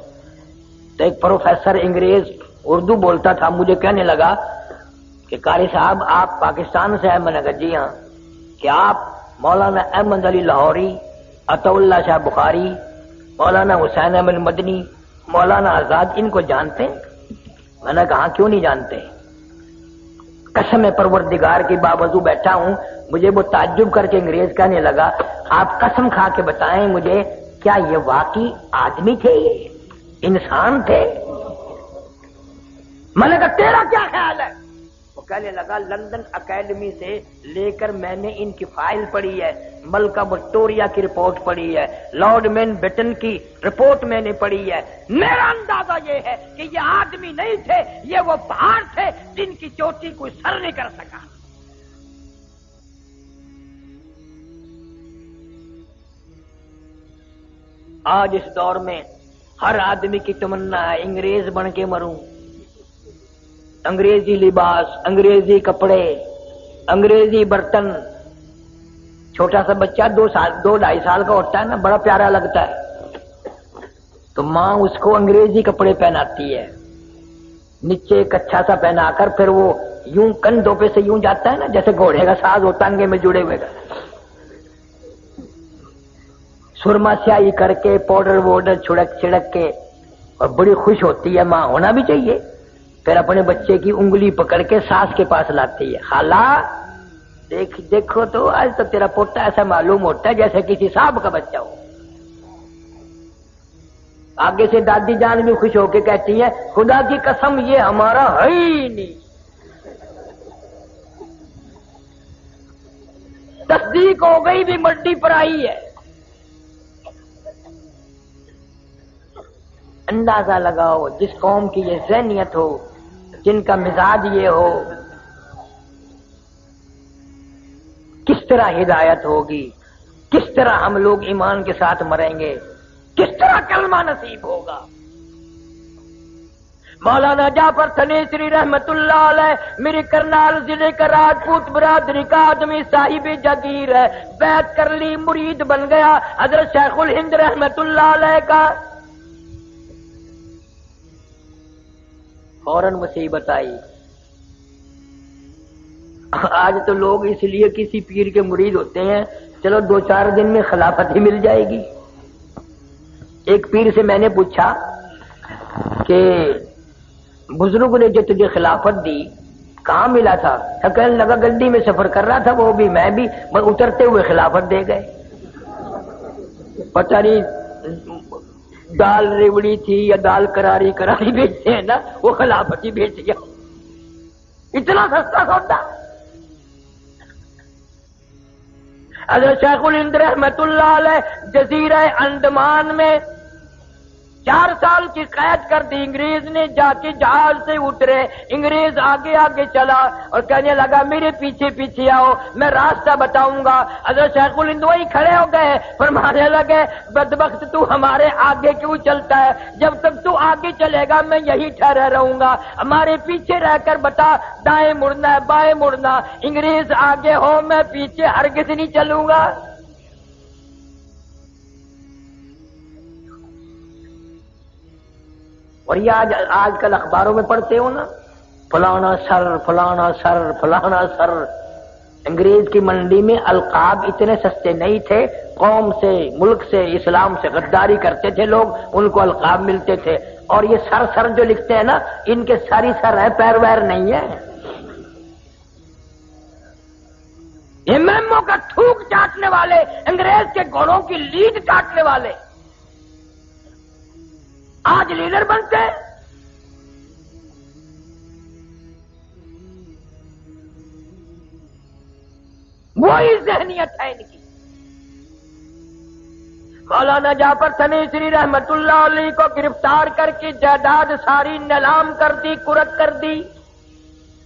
تو ایک پروفیسر انگریز اردو بولتا تھا، مجھے کہنے لگا کہ قاری صاحب آپ پاکستان سے ہیں؟ میں نے کہا جی ہاں۔ کہ آپ مولانا احمد علی لاہوری، عطا اللہ شاہ بخاری، مولانا حسین احمد مدنی، مولانا آزاد ان کو جانتے ہیں؟ میں نے کہا کیوں نہیں جانتے؟ قسم پروردگار کی باوضو بیٹھا ہوں، مجھے وہ تعجب کر کے انگریز کہنے لگا آپ قسم کھا کے بتائیں مجھے، کیا یہ واقعی آدمی تھے، یہ انسان تھے؟ میں نے کہا تیرا کیا خیال ہے؟ وہ کہنے لگا لندن اکیڈمی سے لے کر میں نے ان کی فائل پڑھی ہے، ملکہ وکٹوریا کی رپورٹ پڑھی ہے، لارڈ ماؤنٹ بیٹن کی رپورٹ میں نے پڑھی ہے، میرا اندازہ یہ ہے کہ یہ آدمی نہیں تھے، یہ وہ پہاڑ تھے جن کی چوٹی کوئی سر نہیں کر سکا۔ آج اس دور میں ہر آدمی کی تمنا ہے انگریز بن کے مروں، انگریزی لباس، انگریزی کپڑے، انگریزی برتن۔ چھوٹا سا بچہ 2-2.5 سال کا ہوتا ہے نا، بڑا پیارا لگتا ہے، تو ماں اس کو انگریزی کپڑے پہناتی ہے، نیچے ایک اچھا سا پہنا کر، پھر وہ یوں کندھوں پہ سے یوں جاتا ہے نا جیسے گھوڑے کا ساز ہوتا انگے میں جڑے ہوئے گا، سرما سیاہی کر کے، پاؤڈر ووڈر چھڑک کے، اور بڑی خوش ہوتی ہے ماں، ہونا بھی چاہیے۔ پھر اپنے بچے کی انگلی پکڑ کے ساس کے پاس لاتی ہے، خالہ دیکھو تو آج تو تیرا پوتا ایسا معلوم ہوتا ہے جیسے کسی صاحب کا بچہ ہو۔ آگے سے دادی جان بھی خوش ہو کے کہتی ہے خدا کی قسم یہ ہمارا ہے ہی نہیں۔ تصدیق ہو گئی بھی مٹی پر آئی ہے۔ اندازہ لگاؤ جس قوم کی یہ ذہنیت ہو، جن کا مزاج یہ ہو، کس طرح ہدایت ہوگی، کس طرح ہم لوگ ایمان کے ساتھ مریں گے، کس طرح کلمہ نصیب ہوگا۔ مولانا جعفر تنیسری رحمت اللہ علیہ میری کرنال ضلع کا راجپوت برادری کا آدمی صاحب جگیر ہے، بیعت کر لی، مرید بن گیا حضرت شیخ الہند رحمت اللہ علیہ کا۔ فوراً مصیبت آئی۔ آج تو لوگ اس لیے کسی پیر کے مرید ہوتے ہیں چلو 2-4 دن میں خلافت ہی مل جائے گی۔ ایک پیر سے میں نے پوچھا کہ بزرگ نے جو تجھے خلافت دی کہاں ملا تھا؟ کہنے لگا گڈی میں سفر کر رہا تھا، وہ بھی میں بھی، اترتے ہوئے خلافت دے گئے۔ پتہ نہیں دال ریوڑی تھی یا دال کراری بیچتے ہیں نا، وہ خلافت ہی بیچ گیا، اتنا سستا سودا۔ حضرت شیخ الہند رحمت اللہ علیہ جزیرہ انڈمان میں 4 سال کی قید کر دی انگریز نے، جا کے جہاز سے اترے، انگریز آگے آگے چلا اور کہنے لگا میرے پیچھے پیچھے آؤ میں راستہ بتاؤں گا۔ حضرت شیخ الہند وہی کھڑے ہو گئے، فرمانے لگے بدبخت تو ہمارے آگے کیوں چلتا ہے؟ جب تک تو آگے چلے گا میں یہی ٹھہرا رہوں گا، ہمارے پیچھے رہ کر بتا دائیں مڑنا ہے بائیں مڑنا، انگریز آگے ہو میں پیچھے ہرگز نہیں چلوں گا۔ اور یہ آج کل اخباروں میں پڑھتے ہو نا، فلانا سر فلانا سر فلانا سر۔ انگریز کی منڈی میں القاب اتنے سستے نہیں تھے، قوم سے، ملک سے، اسلام سے غداری کرتے تھے لوگ، ان کو القاب ملتے تھے۔ اور یہ سر سر جو لکھتے ہیں نا، ان کے ساری سر ہے، پیر ویر نہیں ہے۔ یہ میمو کا تھوک چاٹنے والے، انگریز کے گھوڑوں کی لیڈ کاٹنے والے آج لیڈر بنتے ہیں۔ وہی ذہنیت ہے ان کی۔ مولانا جعفر تنیسری رحمت اللہ علیہ کو گرفتار کر کے جائیداد ساری نیلام کر دی، کرک کر دی،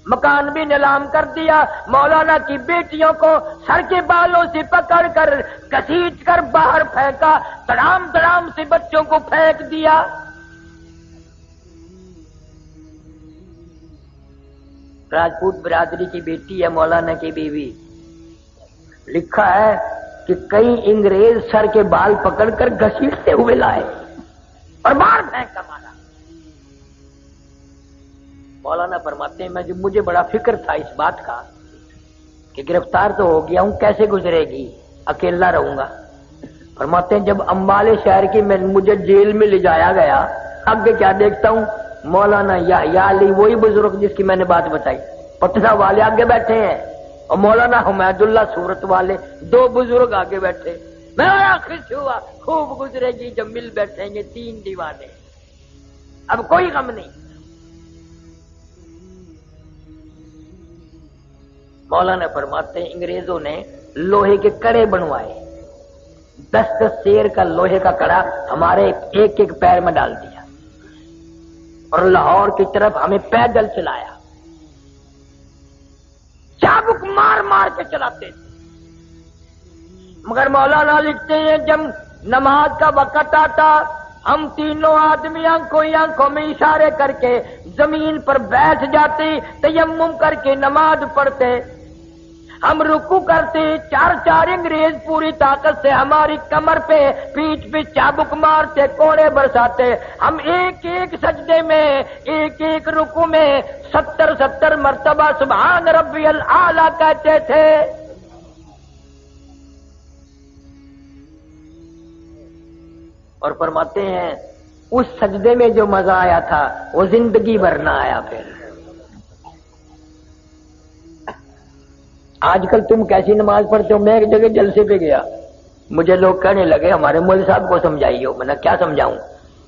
مکان بھی نیلام کر دیا۔ مولانا کی بیٹیوں کو سر کے بالوں سے پکڑ کر گھسیٹ کر باہر پھینکا، دڑام دڑام سے بچوں کو پھینک دیا۔ راجپوت برادری کی بیٹی ہے مولانا کی بیوی. لکھا ہے کہ کئی انگریز سر کے بال پکڑ کر گھسیٹتے ہوئے لائے اور مار پھینک کا مارا. مولانا فرماتے ہیں مجھے بڑا فکر تھا اس بات کا کہ گرفتار تو ہو گیا ہوں، کیسے گزرے گی، اکیلا رہوں گا. فرماتے ہیں جب امبالے شہر کی مجھے جیل میں لے جایا گیا، آگے کیا دیکھتا ہوں، مولانا یحییٰ علی وہی بزرگ جس کی میں نے بات بتائی، پٹنہ والے آگے بیٹھے ہیں اور مولانا حمید اللہ صورت والے، دو بزرگ آگے بیٹھے. میں خوش ہوا، خوب گزرے گی جب مل بیٹھیں گے تین دیوانے، اب کوئی غم نہیں. مولانا فرماتے ہیں انگریزوں نے لوہے کے کڑے بنوائے، 10 شیر کا لوہے کا کڑا ہمارے ایک ایک پیر میں ڈال دیا اور لاہور کی طرف ہمیں پیدل چلایا. چابک مار مار کے چلاتے تھے. مگر مولانا لکھتے ہیں جب نماز کا وقت آتا ہم تینوں آدمی آنکھوں میں اشارے کر کے زمین پر بیٹھ جاتے، تیمم کر کے نماز پڑھتے. ہم رکوع کرتے، چار انگریز پوری طاقت سے ہماری کمر پہ پیٹھ پہ چابک مارتے، کوڑے برساتے. ہم ایک ایک سجدے میں، ایک ایک رکوع میں 70 مرتبہ سبحان ربی الاعلی کہتے تھے. اور فرماتے ہیں اس سجدے میں جو مزہ آیا تھا وہ زندگی بھر نہ آیا. پھر آج کل تم کیسی نماز پڑھتے ہو؟ میں ایک جگہ جلسے پہ گیا، مجھے لوگ کہنے لگے ہمارے مولوی صاحب کو سمجھائیے. میں نے کیا سمجھاؤں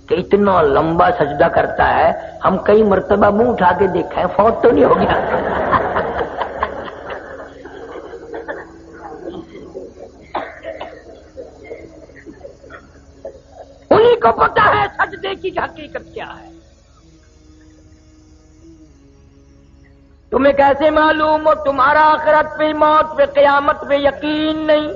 کہ اتنا لمبا سجدہ کرتا ہے، ہم کئی مرتبہ منہ اٹھا کے دیکھا ہے، فوت تو نہیں ہو گیا. انہیں کو پتا ہے سجدے کی حقیقت کیا ہے. تمہیں کیسے معلوم ہو؟ تمہارا آخرت پہ، موت پہ، قیامت پہ یقین نہیں.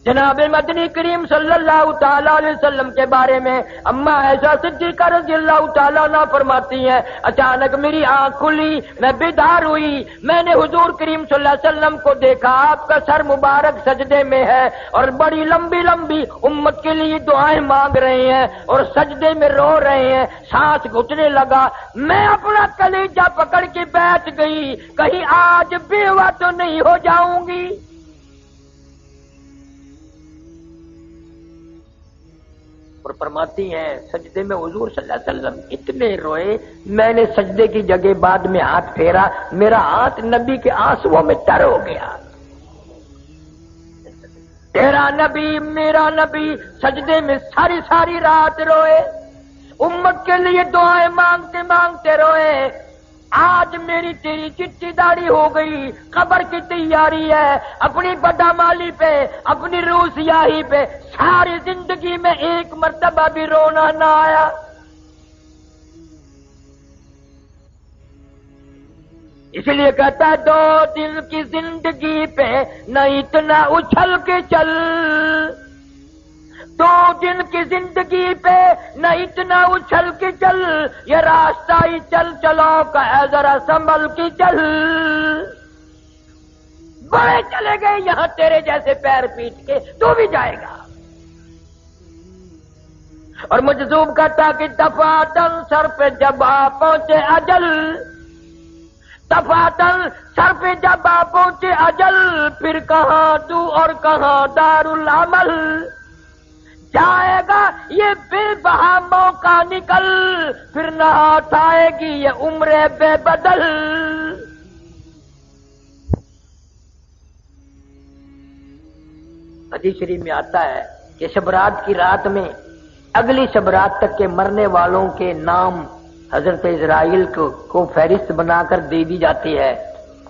جناب مدنی کریم صلی اللہ تعالی علیہ وسلم کے بارے میں اما عائشہ صدیقہ رضی اللہ تعالیٰ عنہ فرماتی ہیں اچانک میری آنکھ کھلی، میں بیدار ہوئی، میں نے حضور کریم صلی اللہ علیہ وسلم کو دیکھا، آپ کا سر مبارک سجدے میں ہے اور بڑی لمبی لمبی امت کے لیے دعائیں مانگ رہے ہیں اور سجدے میں رو رہے ہیں. سانس گھٹنے لگا، میں اپنا کلیجہ پکڑ کے بیٹھ گئی، کہیں آج بیوہ تو نہیں ہو جاؤں گی. اور فرماتی ہیں سجدے میں حضور صلی اللہ علیہ وسلم اتنے روئے، میں نے سجدے کی جگہ بعد میں ہاتھ پھیرا، میرا ہاتھ نبی کے آنسوؤں میں تر ہو گیا. تیرا نبی میرا نبی سجدے میں ساری رات روئے، امت کے لیے دعائیں مانگتے مانگتے روئے. آج میری تیری چٹی داڑھی ہو گئی، قبر کی تیاری ہے، اپنی بدامالی پہ، اپنی روح سیاہی پہ ساری زندگی میں ایک مرتبہ بھی رونا نہ آیا. اس لیے کہتا ہے 2 دن کی زندگی پہ نہ اتنا اچھل کے چل، 2 دن کی زندگی پہ نہ اتنا اچھل کے چل، یہ راستہ ہی چل چلو کا ہے ذرا سنبھل کے چل. بڑے چلے گئے یہاں تیرے جیسے پیر پیٹ کے، تو بھی جائے گا. اور مجذوب کہتا کہ دفعتن سر پہ جب آ پہنچے اجل، دفعتن سر پہ جب آ پہنچے اجل، پھر کہاں تو اور کہاں دار العمل. جائے گا یہ بے بہا موقع نکل، پھر نہ ہاتھ آئے گی یہ عمر بے بدل. حدیث شریف میں آتا ہے کہ شبرات کی رات میں اگلی شبرات تک کے مرنے والوں کے نام حضرت اسرائیل کو فہرست بنا کر دے دی جاتی ہے.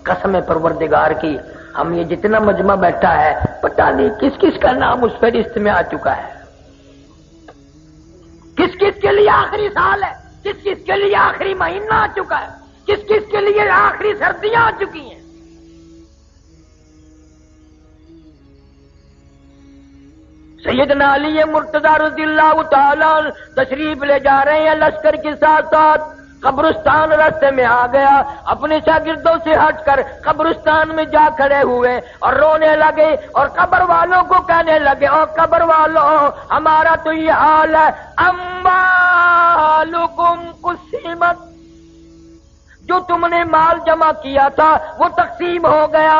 قسم پروردگار کی ہم یہ جتنا مجمع بیٹھا ہے پتہ نہیں کس کس کا نام اس فہرست میں آ چکا ہے، کس کس کے لیے آخری سال ہے، کس کس کے لیے آخری مہینہ آ چکا ہے، کس کس کے لیے آخری سردیاں آ چکی ہیں. سیدنا علی مرتضی رضی اللہ تعالیٰ تشریف لے جا رہے ہیں لشکر کے ساتھ ساتھ. قبرستان راستے میں آ گیا، اپنے شاگردوں سے ہٹ کر قبرستان میں جا کھڑے ہوئے اور رونے لگے اور قبر والوں کو کہنے لگے، اور قبر والوں ہمارا تو یہ حال ہے، اموالکم قسمت، جو تم نے مال جمع کیا تھا وہ تقسیم ہو گیا،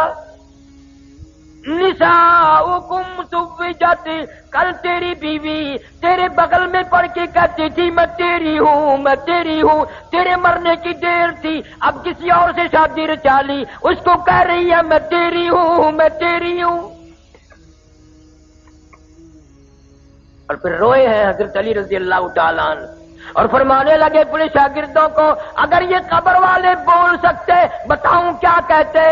نساؤکم زوجت، کل تیری بیوی تیرے بغل میں پڑھ کے کہتی تھی میں تیری ہوں میں تیری ہوں، تیرے مرنے کی دیر تھی، اب کسی اور سے شادی رچا لی، اس کو کہہ رہی ہے میں تیری ہوں میں تیری ہوں، اور پھر روئے ہیں حضرت علی رضی اللہ تعالیٰ عنہ اور فرمانے لگے اپنے شاگردوں کو، اگر یہ قبر والے بول سکتے بتاؤں کیا کہتے؟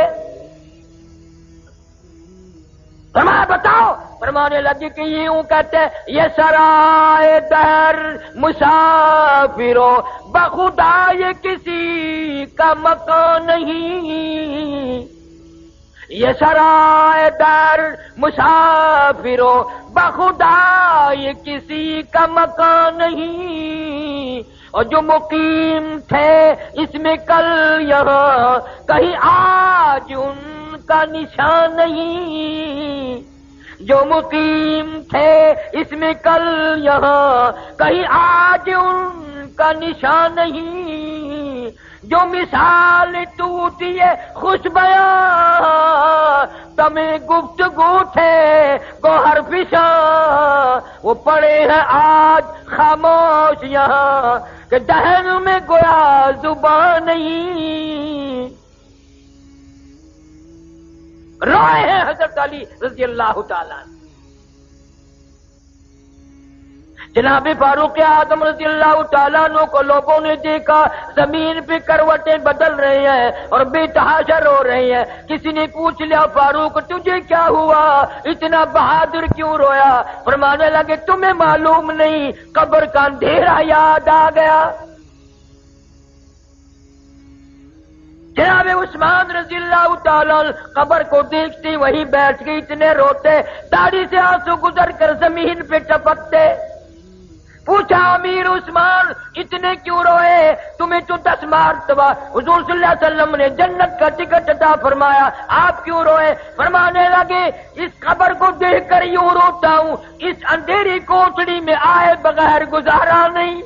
فرمایا بتاؤ، فرمانے لگے کہ یوں کہتے، یہ سرائے در مسافرو بخدا یہ کسی کا مکان نہیں، یہ سرائے در مسافرو بخدا یہ کسی کا مکان نہیں، اور جو مقیم تھے اس میں کل یہاں کہیں آج ان کا نشان نہیں، جو مقیم تھے اس میں کل یہاں کہیں آج ان کا نشان نہیں، جو مثال ٹوٹی ہے خوش بیاں تمہیں گفتگو تھے گوہر فشاں، وہ پڑے ہیں آج خاموش یہاں کہ دہن میں گویا زبان نہیں، روئے ہیں حضرت علی رضی اللہ تعالیٰ عنہ۔ جناب فاروق اعظم رضی اللہ تعالیٰ عنہ کو لوگوں نے دیکھا زمین پہ کروٹیں بدل رہے ہیں اور بے تحاشا رو رہے ہیں، کسی نے پوچھ لیا فاروق تجھے کیا ہوا، اتنا بہادر کیوں رویا؟ فرمانے لگے تمہیں معلوم نہیں، قبر کا اندھیرا یاد آ گیا۔ جناب عثمان رضی اللہ تعالیٰ قبر کو دیکھتے وہی بیٹھ گئی، اتنے روتے داڑھی سے آنسو گزر کر زمین پہ ٹپکتے۔ پوچھا امیر عثمان اتنے کیوں روئے؟ تمہیں تو 10 مرتبہ حضور صلی اللہ علیہ وسلم نے جنت کا ٹکٹ عطا فرمایا، آپ کیوں روئے؟ فرمانے لگے اس قبر کو دیکھ کر یوں روتا ہوں، اس اندھیری کوٹڑی میں آئے بغیر گزارا نہیں۔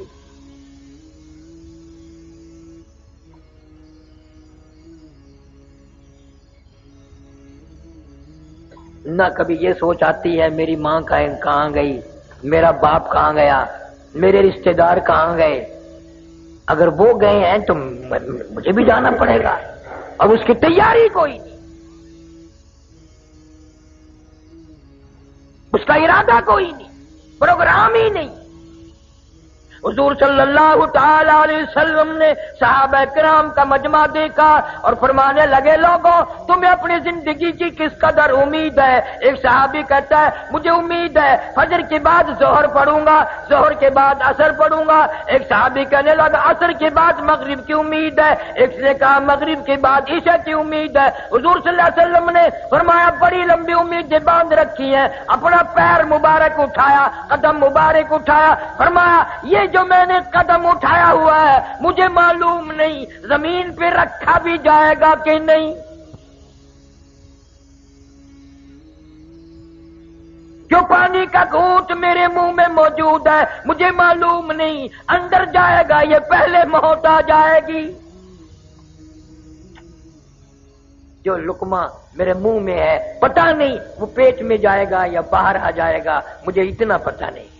نہ کبھی یہ سوچ آتی ہے میری ماں کہاں گئی، میرا باپ کہاں گیا، میرے رشتہ دار کہاں گئے، اگر وہ گئے ہیں تو مجھے بھی جانا پڑے گا، اب اس کی تیاری کوئی نہیں، اس کا ارادہ کوئی نہیں، پروگرام ہی نہیں۔ حضور صلی اللہ تعالی علیہ وسلم نے صحابہ کرام کا مجمع دیکھا اور فرمانے لگے لوگوں تمہیں اپنی زندگی کی کس قدر امید ہے؟ ایک صحابی کہتا ہے مجھے امید ہے فجر کے بعد ظہر پڑھوں گا، ظہر کے بعد عصر پڑھوں گا۔ ایک صحابی کہنے لگا عصر کے بعد مغرب کی امید ہے، ایک نے کہا مغرب کے بعد عشاء کی امید ہے۔ حضور صلی اللہ علیہ وسلم نے فرمایا بڑی لمبی امیدیں باندھ رکھی ہیں، اپنا پیر مبارک اٹھایا، قدم مبارک اٹھایا، فرمایا یہ جو میں نے قدم اٹھایا ہوا ہے مجھے معلوم نہیں زمین پہ رکھا بھی جائے گا کہ نہیں، جو پانی کا گھونٹ میرے منہ میں موجود ہے مجھے معلوم نہیں اندر جائے گا یہ پہلے موت آ جائے گی، جو لقمہ میرے منہ میں ہے پتہ نہیں وہ پیٹ میں جائے گا یا باہر آ جائے گا، مجھے اتنا پتہ نہیں،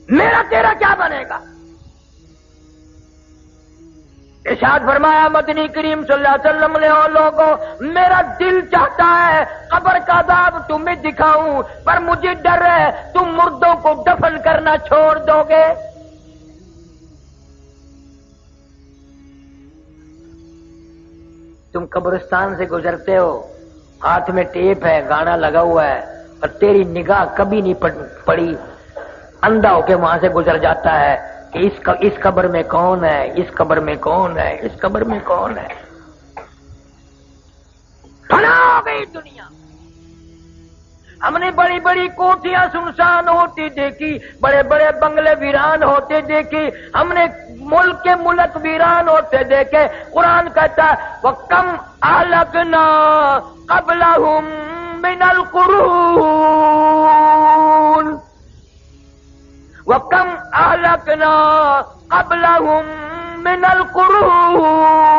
میرا تیرا کیا بنے گا؟ ارشاد فرمایا مدنی کریم صلی اللہ علیہ وسلم نے اور لوگوں میرا دل چاہتا ہے قبر کا عذاب تمہیں دکھاؤں پر مجھے ڈر ہے تم مردوں کو دفن کرنا چھوڑ دو گے۔ تم قبرستان سے گزرتے ہو، ہاتھ میں ٹیپ ہے، گانا لگا ہوا ہے اور تیری نگاہ کبھی نہیں پڑی، اندھا ہو کے وہاں سے گزر جاتا ہے کہ اس قبر میں کون ہے، اس قبر میں کون ہے، اس قبر میں کون ہے۔ فنا ہو گئی دنیا، ہم نے بڑی بڑی کوٹیاں سنسان ہوتی دیکھی، بڑے بڑے بنگلے ویران ہوتے دیکھی، ہم نے ملک کے ملک ویران ہوتے دیکھے۔ قرآن کہتا ہے وَكَمْ أَهْلَكْنَا قَبْلَهُمْ مِنَ الْقُرُونِ وَكَمْ أَهْلَكْنَا قَبْلَهُمْ مِنَ الْقُرُونِ۔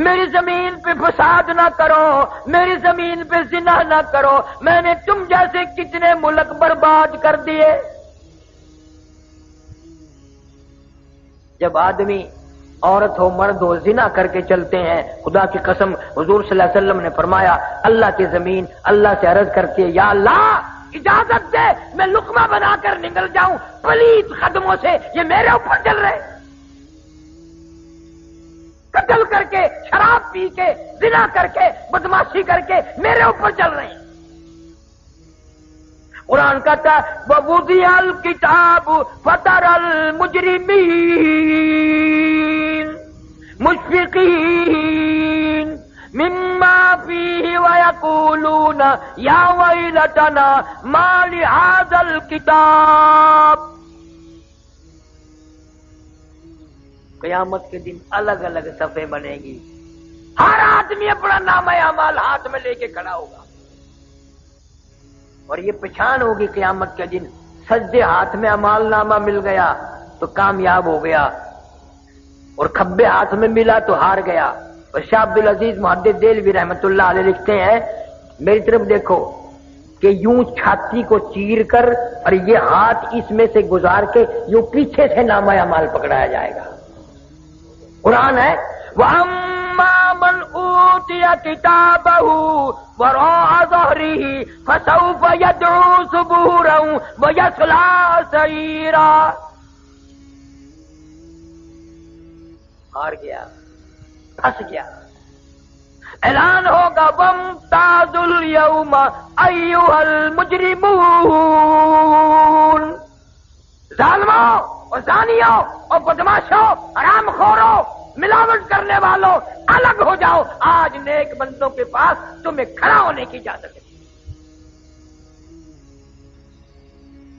میری زمین پہ فساد نہ کرو، میری زمین پہ زنا نہ کرو، میں نے تم جیسے کتنے ملک برباد کر دیے۔ جب آدمی عورت ہو مرد ہو زنا کر کے چلتے ہیں، خدا کی قسم حضور صلی اللہ علیہ وسلم نے فرمایا اللہ کی زمین اللہ سے عرض کرتی ہے یا اللہ اجازت دے میں لقمہ بنا کر نکل جاؤں، پلیت قدموں سے یہ میرے اوپر چل رہے، قتل کر کے شراب پی کے زنا کر کے بدماشی کر کے میرے اوپر چل رہے ہیں۔ قرآن کہتا ہے وَوُضِعَ الْكِتَابُ فَتَرَى الْمُجْرِمِينَ مُشْفِقِينَ مِمَّا فِيهِ وَيَقُولُونَ يَا وَيْلَتَنَا مَا لِهَذَا الْكِتَابِ۔ قیامت کے دن الگ الگ صفحے بنے گی، ہر آدمی اپنا نامہ اعمال ہاتھ میں لے کے کھڑا ہوگا، اور یہ پہچان ہوگی قیامت کے دن سجدے ہاتھ میں اعمال نامہ مل گیا تو کامیاب ہو گیا، اور کھبے ہاتھ میں ملا تو ہار گیا۔ اور شاہ عبدالعزیز محدث دہلوی رحمۃ اللہ علیہ لکھتے ہیں میری طرف دیکھو کہ یوں چھاتی کو چیر کر اور یہ ہاتھ اس میں سے گزار کے یوں پیچھے سے نامہ اعمال پکڑایا جائے گا۔ قرآن ہے وَأَمَّا مَنْ أُوتِيَ كِتَابَهُ وَرَاءَ ظَهْرِهِ فَسَوْفَ يَدْعُو ثُبُورًا وَيَصْلَىٰ سَعِيرًا۔ ہار گیا، پھنس گیا، اعلان ہوگا وَامْتَازُوا الْيَوْمَ أَيُّهَا الْمُجْرِمُونَ۔ ظالموں اور زانیوں اور بدماشوں حرام خوروں ملاوٹ کرنے والوں الگ ہو جاؤ، آج نیک بندوں کے پاس تمہیں کھڑا ہونے کی اجازت ہے۔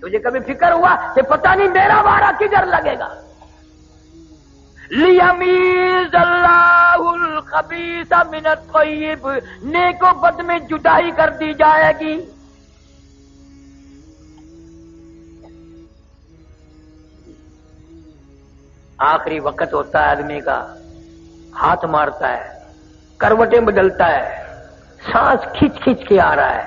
تجھے کبھی فکر ہوا کہ پتہ نہیں میرا وارہ کدھر لگے گا؟ لِيَمِيزَ اللَّهُ الْخَبِيثَ مِنَ الطَّيِّبِ، نیک و بد میں جدائی کر دی جائے گی۔ آخری وقت ہوتا ہے آدمی کا، ہاتھ مارتا ہے، کروٹیں بدلتا ہے، سانس کھچ کھچ کے آ رہا ہے۔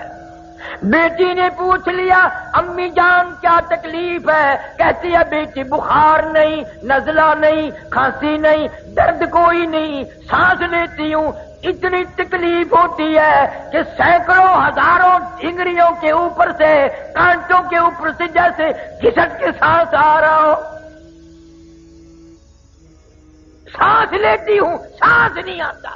بیٹی نے پوچھ لیا امی جان کیا تکلیف ہے؟ کہتی ہے بیٹی بخار نہیں، نزلہ نہیں، کھانسی نہیں، درد کوئی نہیں، سانس لیتی ہوں، اتنی تکلیف ہوتی ہے کہ سینکڑوں ہزاروں ڈھنگریوں کے اوپر سے کانٹوں کے اوپر سے جیسے گھسٹ کے سانس آ رہا ہو، سانس لیتی ہوں سانس نہیں آتا۔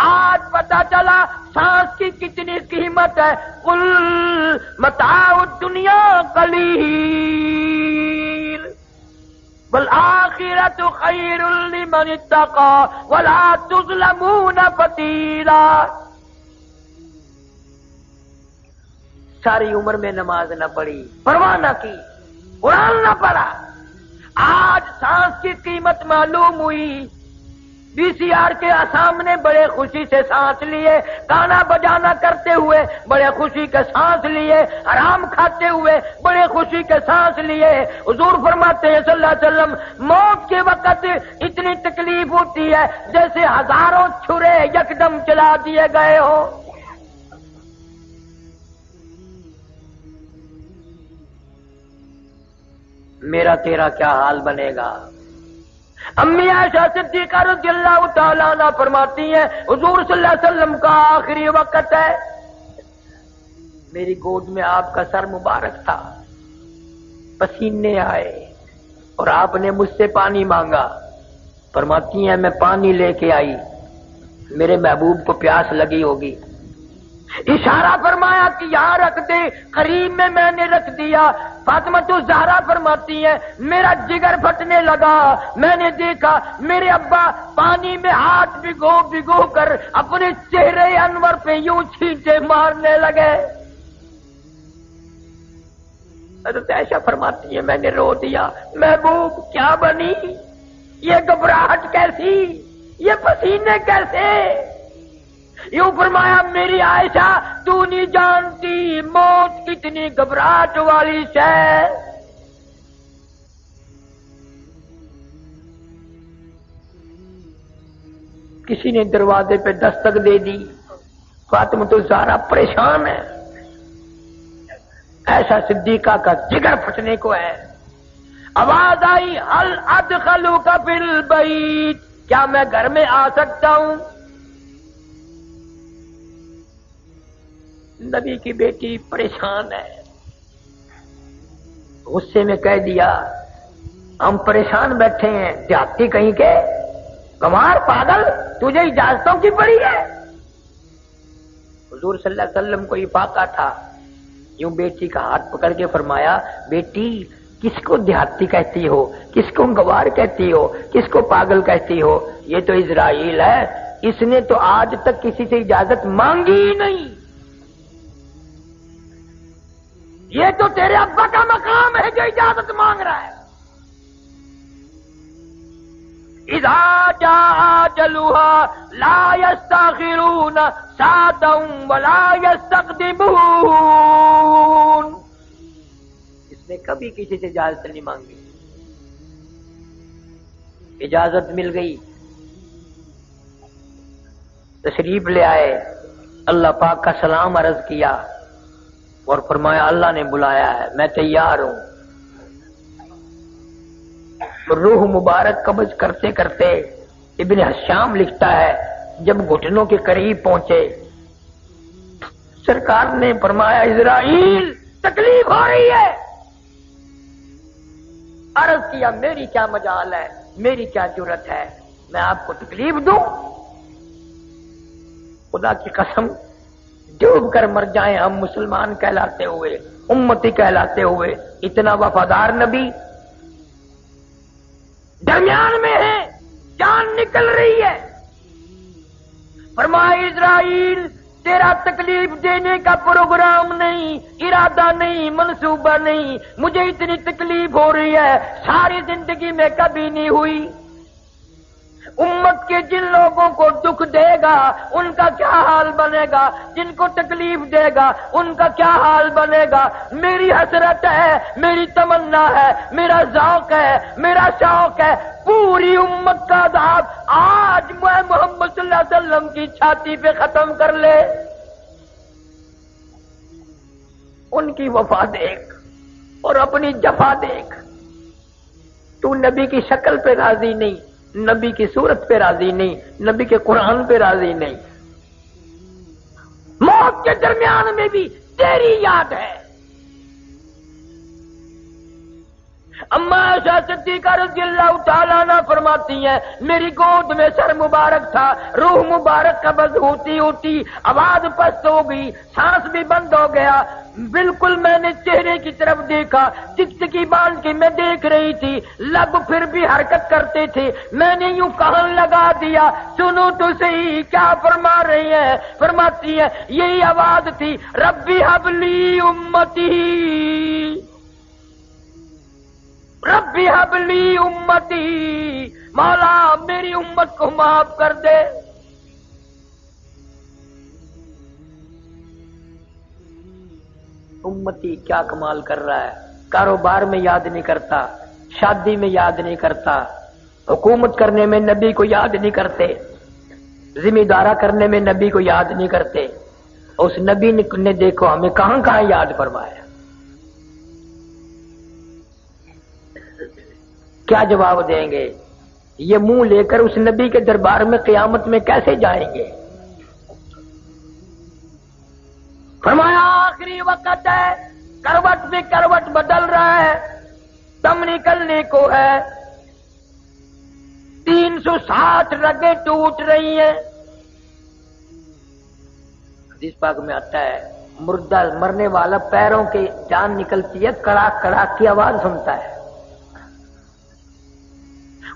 آج پتا چلا سانس کی کتنی قیمت ہے۔ قل متاع الدنیا قلیل والآخرۃ خیر لمن اتقى ولا تظلمون فتیلا۔ ساری عمر میں نماز نہ پڑھی، پرواہ نہ کی، قرآن نہ پڑھا، آج سانس کی قیمت معلوم ہوئی۔ وی سی آر کے سامنے بڑے خوشی سے سانس لیے، گانا بجانا کرتے ہوئے بڑے خوشی کے سانس لیے، حرام کھاتے ہوئے بڑے خوشی کے سانس لیے۔ حضور فرماتے ہیں صلی اللہ علیہ وسلم موت کے وقت اتنی تکلیف ہوتی ہے جیسے ہزاروں چھرے یکدم چلا دیے گئے ہوں۔ میرا تیرا کیا حال بنے گا؟ امی عائشہ صدیقہ رضی اللہ تعالیٰ عنہ فرماتی ہیں حضور صلی اللہ علیہ وسلم کا آخری وقت ہے، میری گود میں آپ کا سر مبارک تھا، پسینے آئے اور آپ نے مجھ سے پانی مانگا۔ فرماتی ہیں میں پانی لے کے آئی، میرے محبوب کو پیاس لگی ہوگی، اشارہ فرمایا کہ یہاں رکھ دے، قریب میں نے رکھ دیا۔ فاطمہ الزہرا فرماتی ہے میرا جگر پھٹنے لگا، میں نے دیکھا میرے ابا پانی میں ہاتھ بھگو کر اپنے چہرے انور پہ یوں چھینٹے مارنے لگے۔ حضرت عائشہ فرماتی ہے میں نے رو دیا، محبوب کیا بنی، یہ گھبراہٹ کیسی، یہ پسینے کیسے؟ یوں فرمایا میری عائشہ تو نہیں جانتی موت کتنی گھبراہٹ والی ہے۔ کسی نے دروازے پہ دستک دے دی، فاطمہ الزہرا پریشان ہے، ایسا صدیقہ کا جگر پھٹنے کو ہے۔ آواز آئی ہل ادخلوک فی البیت، کیا میں گھر میں آ سکتا ہوں؟ نبی کی بیٹی پریشان ہے، غصے میں کہہ دیا ہم پریشان بیٹھے ہیں، دیہاتی کہیں کے، کمار پاگل، تجھے اجازتوں کی پڑی ہے؟ حضور صلی اللہ علیہ وسلم کو افاقہ تھا، یوں بیٹی کا ہاتھ پکڑ کے فرمایا بیٹی کس کو دیہاتی کہتی ہو، کس کو گوار کہتی ہو، کس کو پاگل کہتی ہو؟ یہ تو اسرائیل ہے، اس نے تو آج تک کسی سے اجازت مانگی ہی نہیں، یہ تو تیرے ابا کا مقام ہے جو اجازت مانگ رہا ہے۔ اذا جاء اجلها لا يستاخرون ساعة ولا يستقدمون، اس نے کبھی کسی سے اجازت نہیں مانگی، اجازت مل گئی، تشریف لے آئے، اللہ پاک کا سلام عرض کیا اور فرمایا اللہ نے بلایا ہے، میں تیار ہوں۔ روح مبارک قبض کرتے کرتے ابن حشام لکھتا ہے جب گھٹنوں کے قریب پہنچے سرکار نے فرمایا اسرائیل تکلیف ہو رہی ہے۔ عرض کیا میری کیا مجال ہے، میری کیا جرت ہے، میں آپ کو تکلیف دوں؟ خدا کی قسم ڈوب کر مر جائیں ہم مسلمان کہلاتے ہوئے، امتی کہلاتے ہوئے، اتنا وفادار نبی درمیان میں ہے، جان نکل رہی ہے۔ فرمایا اسرائیل تیرا تکلیف دینے کا پروگرام نہیں، ارادہ نہیں، منصوبہ نہیں، مجھے اتنی تکلیف ہو رہی ہے ساری زندگی میں کبھی نہیں ہوئی۔ امت کے جن لوگوں کو دکھ دے گا ان کا کیا حال بنے گا، جن کو تکلیف دے گا ان کا کیا حال بنے گا۔ میری حسرت ہے، میری تمنا ہے، میرا ذوق ہے، میرا شوق ہے پوری امت کا عذاب آج میں محمد صلی اللہ علیہ وسلم کی چھاتی پہ ختم کر لے۔ ان کی وفا دیکھ اور اپنی جفا دیکھ، تو نبی کی شکل پہ راضی نہیں، نبی کی صورت پہ راضی نہیں، نبی کے قرآن پہ راضی نہیں، موت کے درمیان میں بھی تیری یاد ہے۔ اما عائشہ صدیقہ رضی اللہ تعالیٰ عنہ فرماتی ہیں میری گود میں سر مبارک تھا، روح مبارک قبض ہوتی ہوتی آواز پست ہو گئی، سانس بھی بند ہو گیا، بالکل میں نے چہرے کی طرف دیکھا، چکچکی باندھ کے میں دیکھ رہی تھی، لب پھر بھی حرکت کرتے تھے، میں نے یوں کہن لگا دیا سنو تو صحیح کیا فرما رہی ہیں؟ فرماتی ہیں یہی آواز تھی ربی حبلی امتی، ربی حبلی امتی، مولا میری امت کو معاف کر دے۔ امتی کیا کمال کر رہا ہے، کاروبار میں یاد نہیں کرتا، شادی میں یاد نہیں کرتا، حکومت کرنے میں نبی کو یاد نہیں کرتے، ذمہ دارہ کرنے میں نبی کو یاد نہیں کرتے، اس نبی نے دیکھو ہمیں کہاں کہاں یاد فرمایا۔ کیا جواب دیں گے؟ یہ منہ لے کر اس نبی کے دربار میں قیامت میں کیسے جائیں گے؟ فرمایا آخری وقت ہے، کروٹ سے کروٹ بدل رہا ہے، دم نکلنے کو ہے، 360 رگیں ٹوٹ رہی ہیں، حدیث پاک میں آتا ہے مردہ مرنے والا پیروں کے جان نکلتی ہے، کڑاک کڑاک کی آواز سنتا ہے۔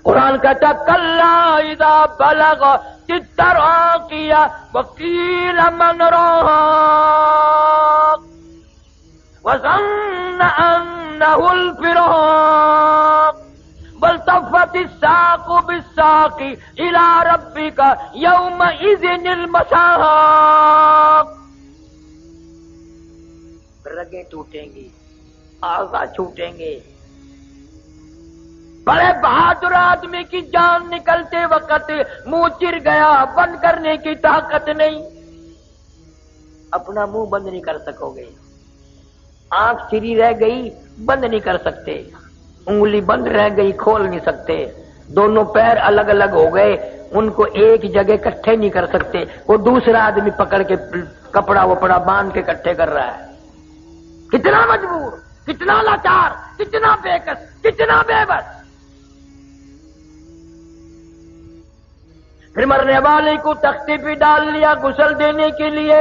قرآن کہتا کلا اذا بلغ التراقی وقیل من راق وظن انه الفراق والتفت الساق بالساق الى ربك يومئذ المساق۔ رگیں ٹوٹیں گی، اعضاء چھوٹیں گے۔ بڑے بہادر آدمی کی جان نکلتے وقت منہ چر گیا، بند کرنے کی طاقت نہیں، اپنا منہ بند نہیں کر سکو گے۔ آنکھ چری رہ گئی، بند نہیں کر سکتے، انگلی بند رہ گئی، کھول نہیں سکتے، دونوں پیر الگ الگ ہو گئے، ان کو ایک جگہ اکٹھے نہیں کر سکتے، وہ دوسرا آدمی پکڑ کے کپڑا وپڑا باندھ کے اکٹھے کر رہا ہے۔ کتنا مجبور، کتنا لاچار، کتنا بےکس، کتنا بے بس۔ پھر مرنے والے کو تختی پہ ڈال لیا غسل دینے کے لیے،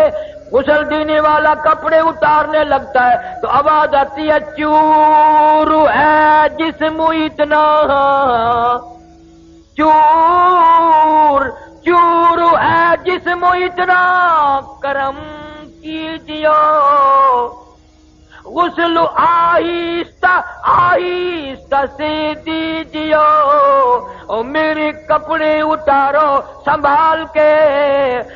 غسل دینے والا کپڑے اتارنے لگتا ہے تو آواز آتی ہے چور ہے جسم اتنا، چور چور ہے جسم اتنا، کرم کیجیے غسل آہستہ آہستہ سے دیجیے، اور میرے کپڑے اتارو سنبھال کے،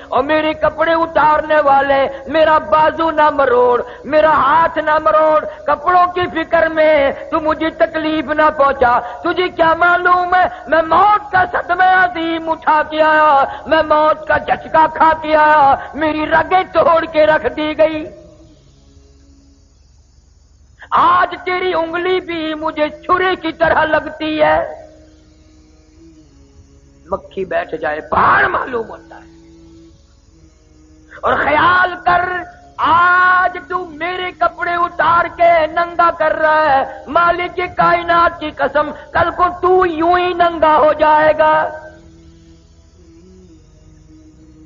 اور میرے کپڑے اتارنے والے میرا بازو نہ مروڑ، میرا ہاتھ نہ مروڑ، کپڑوں کی فکر میں تو مجھے تکلیف نہ پہنچا۔ تجھے کیا معلوم ہے میں موت کا صدمہ عظیم اٹھا کے آیا، میں موت کا جھٹکا کھا کے آیا، میری رگیں توڑ کے رکھ دی گئی، آج تیری انگلی بھی مجھے چھری کی طرح لگتی ہے۔ مکھی بیٹھ جائے پہاڑ معلوم ہوتا ہے۔ اور خیال کر آج تو میرے کپڑے اتار کے ننگا کر رہا ہے، مالک کائنات کی قسم کل کو تو یوں ہی ننگا ہو جائے گا۔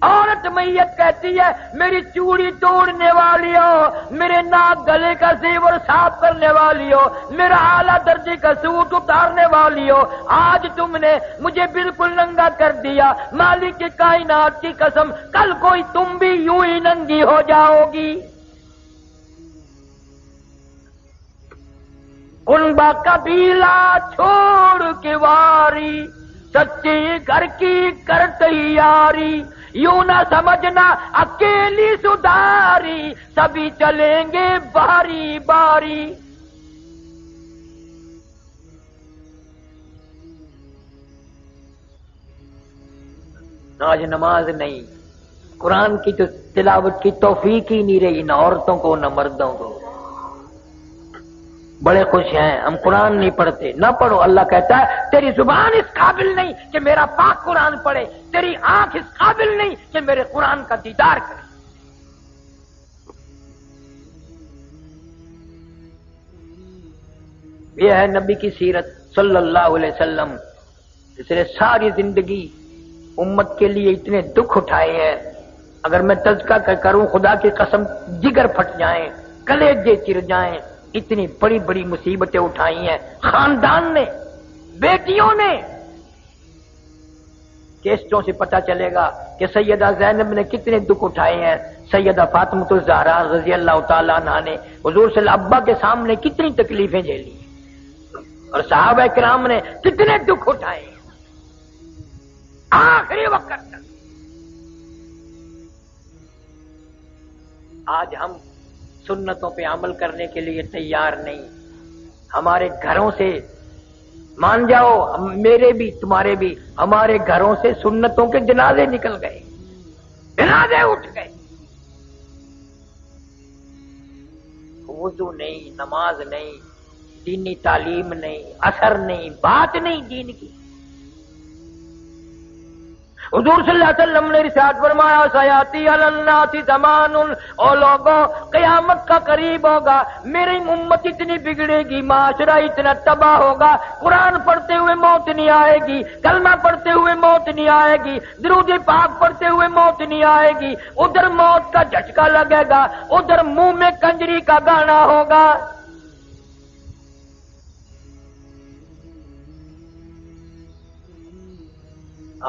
عورت میت کہتی ہے میری چوڑی توڑنے والی ہو، میرے ناک گلے کا زیور صاف کرنے والی ہو، میرا اعلیٰ درجے کا سوٹ اتارنے والی ہو، آج تم نے مجھے بالکل ننگا کر دیا، مالک کی کائنات کی قسم کل کوئی تم بھی یوں ہی ننگی ہو جاؤ گی۔ کنبا قبیلہ چھوڑ کے واری، سچے گھر کی کر تیاری، یوں نہ سمجھنا اکیلی سدھاری، سبھی چلیں گے باری باری۔ آج نماز نہیں، قرآن کی تو تلاوت کی توفیق ہی نہیں رہی، نہ عورتوں کو نہ مردوں کو۔ بڑے خوش ہیں ہم قرآن نہیں پڑھتے، نہ پڑھو، اللہ کہتا ہے تیری زبان اس قابل نہیں کہ میرا پاک قرآن پڑھے، تیری آنکھ اس قابل نہیں کہ میرے قرآن کا دیدار کرے۔ یہ ہے نبی کی سیرت صلی اللہ علیہ وسلم، جس نے ساری زندگی امت کے لیے اتنے دکھ اٹھائے ہیں، اگر میں تذکرہ کروں خدا کی قسم جگر پھٹ جائیں، کلیجے چر جائیں، اتنی بڑی بڑی مصیبتیں اٹھائی ہیں خاندان نے، بیٹیوں نے۔ کیسٹوں سے پتہ چلے گا کہ سیدہ زینب نے کتنے دکھ اٹھائے ہیں، سیدہ فاطمہ الزہرا رضی اللہ تعالیٰ عنہا نے حضور صلی اللہ علیہ وسلم ابا کے سامنے کتنی تکلیفیں جھیلی، اور صحابہ کرام نے کتنے دکھ اٹھائے آخری وقت تک۔ آج ہم سنتوں پہ عمل کرنے کے لیے تیار نہیں، ہمارے گھروں سے مان جاؤ، میرے بھی تمہارے بھی، ہمارے گھروں سے سنتوں کے جنازے نکل گئے، جنازے اٹھ گئے، وضو نہیں، نماز نہیں، دینی تعلیم نہیں، اثر نہیں، بات نہیں دین کی۔ حضور صلی اللہ علیہ وسلم نے ارشاد فرمایا سیاتی علی الناس زمان، او لوگوں قیامت کا قریب ہوگا، میری امت اتنی بگڑے گی، معاشرہ اتنا تباہ ہوگا، قرآن پڑھتے ہوئے موت نہیں آئے گی، کلمہ پڑھتے ہوئے موت نہیں آئے گی، درود پاک پڑھتے ہوئے موت نہیں آئے گی، ادھر موت کا جھٹکا لگے گا، ادھر منہ میں کنجری کا گانا ہوگا۔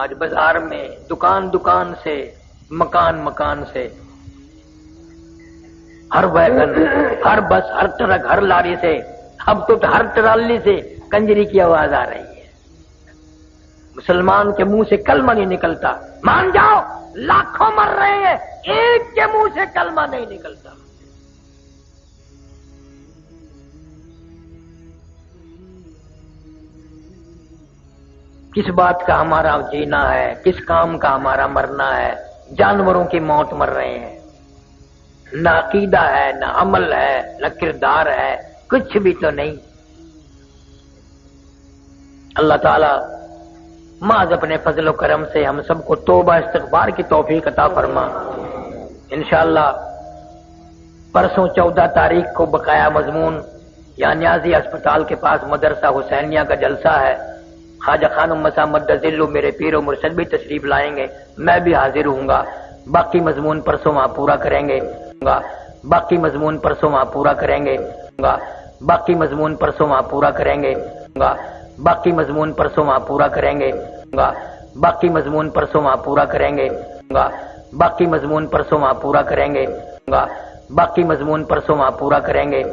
آج بازار میں دکان دکان سے، مکان مکان سے، ہر ویگن، ہر بس، ہر ٹرک، ہر لاری سے، اب تو ہر ٹرالی سے کنجری کی آواز آ رہی ہے۔ مسلمان کے منہ سے کلمہ نہیں نکلتا، مان جاؤ لاکھوں مر رہے ہیں، ایک کے منہ سے کلمہ نہیں نکلتا۔ کس بات کا ہمارا جینا ہے، کس کام کا ہمارا مرنا ہے؟ جانوروں کی موت مر رہے ہیں، نہ عقیدہ ہے، نہ عمل ہے، نہ کردار ہے، کچھ بھی تو نہیں۔ اللہ تعالی محض اپنے فضل و کرم سے ہم سب کو توبہ استغفار کی توفیق عطا فرما۔ انشاءاللہ پرسوں 14 تاریخ کو بقایا مضمون یہاں نیازی ہسپتال کے پاس مدرسہ حسینیہ کا جلسہ ہے۔ خواجہ خانم مسا مد ذلو میرے پیر و مرشد بھی تشریف لائیں گے، میں بھی حاضر ہوں گا۔ باقی مضمون پرسوں وہاں پورا کریں گے، باقی مضمون پرسوں وہاں پورا کریں گے، باقی مضمون پرسوں وہاں پورا کریں گے، باقی مضمون پرسوں وہاں پورا کریں گے، باقی مضمون پرسوں وہاں پورا کریں گے، باقی مضمون پرسوں وہاں پورا کریں گے، باقی مضمون پرسوں وہاں پورا کریں گے،